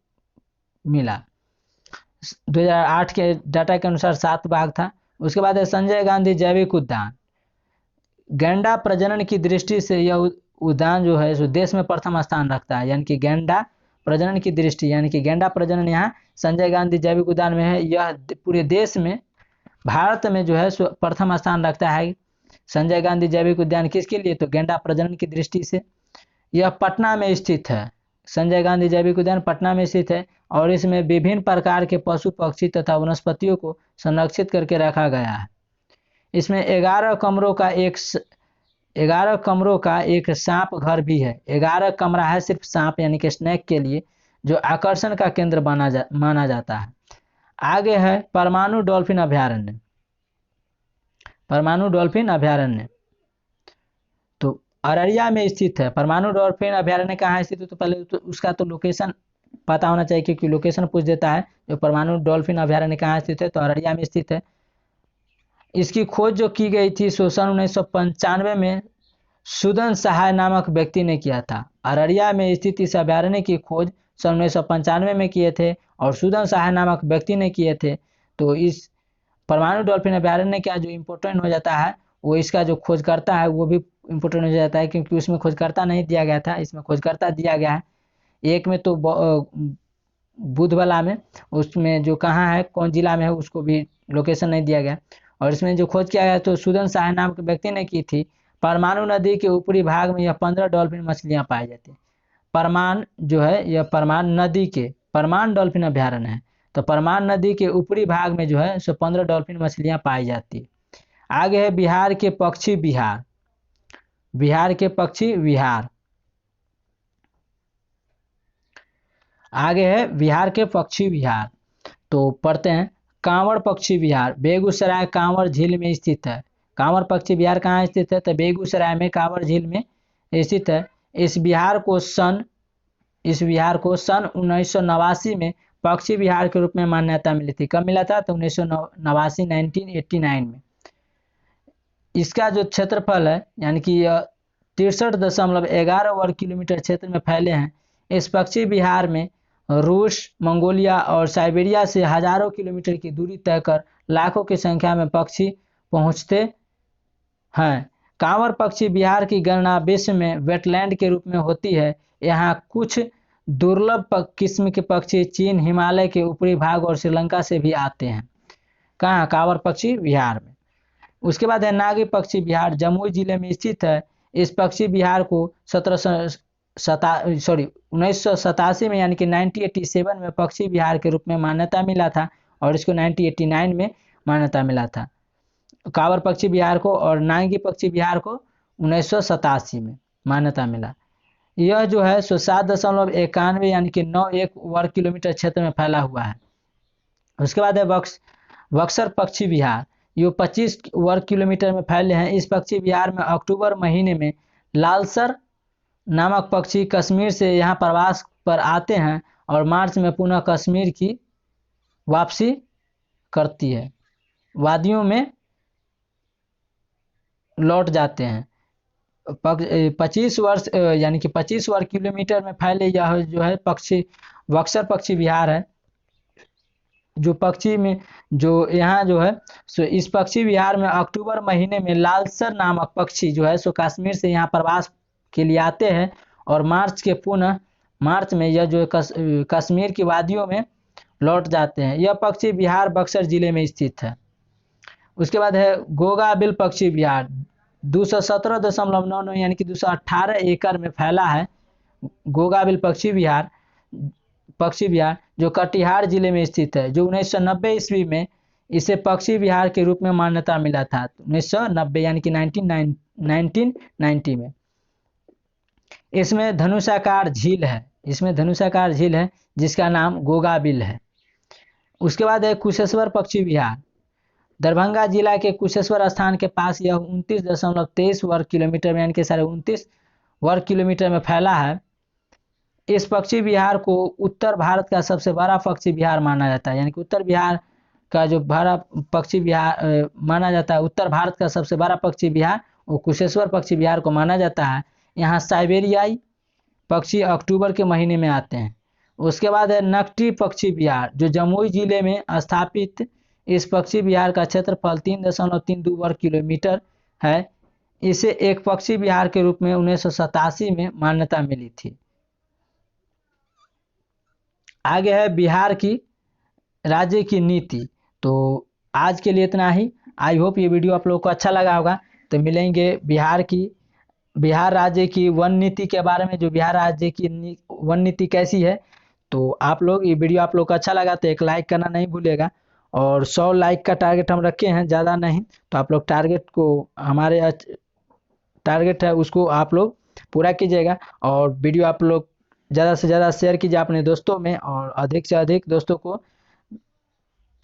मिला। 2008 के डाटा के अनुसार 7 बाघ था। उसके बाद है संजय गांधी जैविक उद्यान। गैंडा प्रजनन की दृष्टि से यह उद्यान जो है सो देश में प्रथम स्थान रखता है, यानी कि गैंडा प्रजनन की दृष्टि, यानी कि गैंडा प्रजनन यहाँ संजय गांधी जैविक उद्यान में है। यह पूरे देश में, भारत में जो है सो प्रथम स्थान रखता है संजय गांधी जैविक उद्यान। किसके लिए? तो गैंडा प्रजनन की दृष्टि से। यह पटना में स्थित है। संजय गांधी जैविक उद्यान पटना में स्थित है और इसमें विभिन्न प्रकार के पशु पक्षी तथा वनस्पतियों को संरक्षित करके रखा गया है। इसमें 11 कमरों का एक सांप घर भी है। 11 कमरा है सिर्फ सांप यानी कि स्नेक के लिए, जो आकर्षण का केंद्र माना जाता है। आगे है परमाणु डॉल्फिन अभयारण्य। परमाणु डॉल्फिन अभयारण्य तो अररिया में स्थित है। परमाणु डॉल्फिन अभयारण्य कहाँ स्थित है? तो पहले तो उसका तो लोकेशन पता होना चाहिए, क्योंकि लोकेशन पूछ देता है। जो परमाणु डॉल्फिन अभयारण्य कहाँ स्थित है? तो अररिया में स्थित है। इसकी खोज जो की गई थी सन 1995 में सुदन सहाय नामक व्यक्ति ने किया था। अररिया में स्थित इस अभयारण्य की खोज सन 1995 में किए थे और सुदन सहाय नामक व्यक्ति ने किए थे। तो इस परमाणु डॉल्फिन अभयारण्य का जो इम्पोर्टेंट हो जाता है, वो इसका जो खोजकर्ता है वो भी इम्पोर्टेंट हो जाता है, क्योंकि उसमें खोजकर्ता नहीं दिया गया था, इसमें खोजकर्ता दिया गया है। एक में तो बुधबला में, उसमें जो कहाँ है, कौन जिला में है, उसको भी लोकेशन नहीं दिया गया। और इसमें जो खोज किया गया तो सुदन सहाय नाम के व्यक्ति ने की थी। परमाणु नदी के ऊपरी भाग में यह 15 डॉल्फिन मछलियां पाई जाती है। परमान जो है यह परमान नदी के परमान डॉल्फिन अभयारण्य है। तो परमान नदी के ऊपरी भाग में जो है सो 15 डॉल्फिन मछलियां पाई जाती है। आगे है बिहार के पक्षी विहार। बिहार के पक्षी विहार आगे है बिहार के पक्षी विहार। तो पढ़ते हैं कांवड़ पक्षी विहार बेगूसराय कांवड़ झील में स्थित है। कांवड़ पक्षी विहार कहाँ स्थित है? तो बेगूसराय में कांवड़ झील में स्थित है। इस विहार को सन 1989 में पक्षी विहार के रूप में मान्यता मिली थी। कब मिला था? तो 1989 में। इसका जो क्षेत्रफल है यानी कि 63.11 वर्ग किलोमीटर क्षेत्र में फैले हैं। इस पक्षी विहार में रूस, मंगोलिया और साइबेरिया से हजारों किलोमीटर की दूरी तय कर लाखों की संख्या में पक्षी पहुंचते हैं। कांवड़ पक्षी विहार की गणना विश्व में वेटलैंड के रूप में होती है। यहाँ कुछ दुर्लभ किस्म के पक्षी चीन, हिमालय के ऊपरी भाग और श्रीलंका से भी आते हैं। कहाँ? कांवड़ पक्षी विहार में। उसके बाद है नागी पक्षी विहार, जमुई जिले में स्थित है। इस पक्षी विहार को 1987 में यानी कि 1987 में पक्षी विहार के रूप में मान्यता मिला था और इसको 1989 में मान्यता मिला था कांवड़ पक्षी विहार को, और नागी पक्षी विहार को 1987 में मान्यता मिला। यह जो है सो 7.91 यानी कि 91 वर्ग किलोमीटर क्षेत्र में फैला हुआ है। उसके बाद है बक्सर पक्षी विहार, ये 25 वर्ग किलोमीटर में फैले हैं। इस पक्षी विहार में अक्टूबर महीने में लालसर नामक पक्षी कश्मीर से यहाँ प्रवास पर आते हैं और मार्च में पुनः कश्मीर की वापसी करती है, वादियों में लौट जाते हैं। 25 वर्ग किलोमीटर में फैले यह जो है पक्षी बक्सर पक्षी विहार है। जो पक्षी में जो यहाँ जो है सो इस पक्षी विहार में अक्टूबर महीने में लालसर नामक पक्षी जो है सो कश्मीर से यहाँ प्रवास के लिए आते हैं और मार्च में यह जो कश्मीर की वादियों में लौट जाते हैं। यह पक्षी विहार बक्सर जिले में स्थित है। उसके बाद है गोगाबिल पक्षी विहार, 217.99 यानी कि 218 एकड़ में फैला है। गोगाबिल पक्षी विहार जो कटिहार जिले में स्थित है। जो 1990 ईस्वी में इसे पक्षी विहार के रूप में मान्यता मिला था। 1990 यानी कि 1990 में। इसमें धनुषाकार झील है जिसका नाम गोगाबिल है। उसके बाद है कुशेश्वर पक्षी विहार। दरभंगा जिला के कुशेश्वर स्थान के पास यह 29.23 वर्ग किलोमीटर में, यानी कि 29 वर्ग किलोमीटर में फैला है। इस पक्षी विहार को उत्तर भारत का सबसे बड़ा पक्षी विहार माना जाता है, यानी कि उत्तर बिहार का जो बड़ा पक्षी विहार माना जाता है, उत्तर भारत का सबसे बड़ा पक्षी विहार वो कुशेश्वर पक्षी विहार को माना जाता है। यहाँ साइबेरियाई पक्षी अक्टूबर के महीने में आते हैं। उसके बाद है नकटी पक्षी विहार, जो जमुई जिले में स्थापित इस पक्षी विहार का क्षेत्रफल 3.32 वर्ग किलोमीटर है। इसे एक पक्षी विहार के रूप में 1987 में मान्यता मिली थी। आगे है बिहार की राज्य की नीति। तो आज के लिए इतना ही। आई होप ये वीडियो आप लोगों को अच्छा लगा होगा। तो मिलेंगे बिहार राज्य की वन नीति के बारे में, जो बिहार राज्य की वन नीति कैसी है। तो आप लोग ये वीडियो आप लोग को अच्छा लगा तो एक लाइक करना नहीं भूलिएगा, और 100 लाइक का टारगेट हम रखे हैं, ज़्यादा नहीं। तो आप लोग टारगेट को, हमारे टारगेट है उसको आप लोग पूरा कीजिएगा, और वीडियो आप लोग ज़्यादा से ज़्यादा शेयर कीजिए अपने दोस्तों में, और अधिक से अधिक दोस्तों को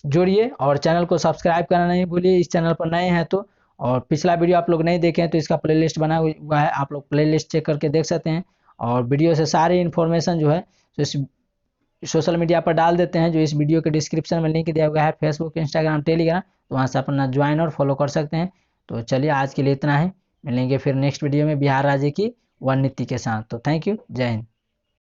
जोड़िए, और चैनल को सब्सक्राइब करना नहीं भूलिए इस चैनल पर नए हैं तो। और पिछला वीडियो आप लोग नहीं देखे हैं तो इसका प्लेलिस्ट बना हुआ है, आप लोग प्लेलिस्ट चेक करके देख सकते हैं। और वीडियो से सारी इन्फॉर्मेशन जो है तो इस सोशल मीडिया पर डाल देते हैं, जो इस वीडियो के डिस्क्रिप्शन में लिंक दिया हुआ है, फेसबुक, इंस्टाग्राम, टेलीग्राम, तो वहाँ से अपना ज्वाइन और फॉलो कर सकते हैं। तो चलिए आज के लिए इतना है, मिलेंगे फिर नेक्स्ट वीडियो में बिहार राज्य की वन नीति के साथ। तो थैंक यू, जय हिंद।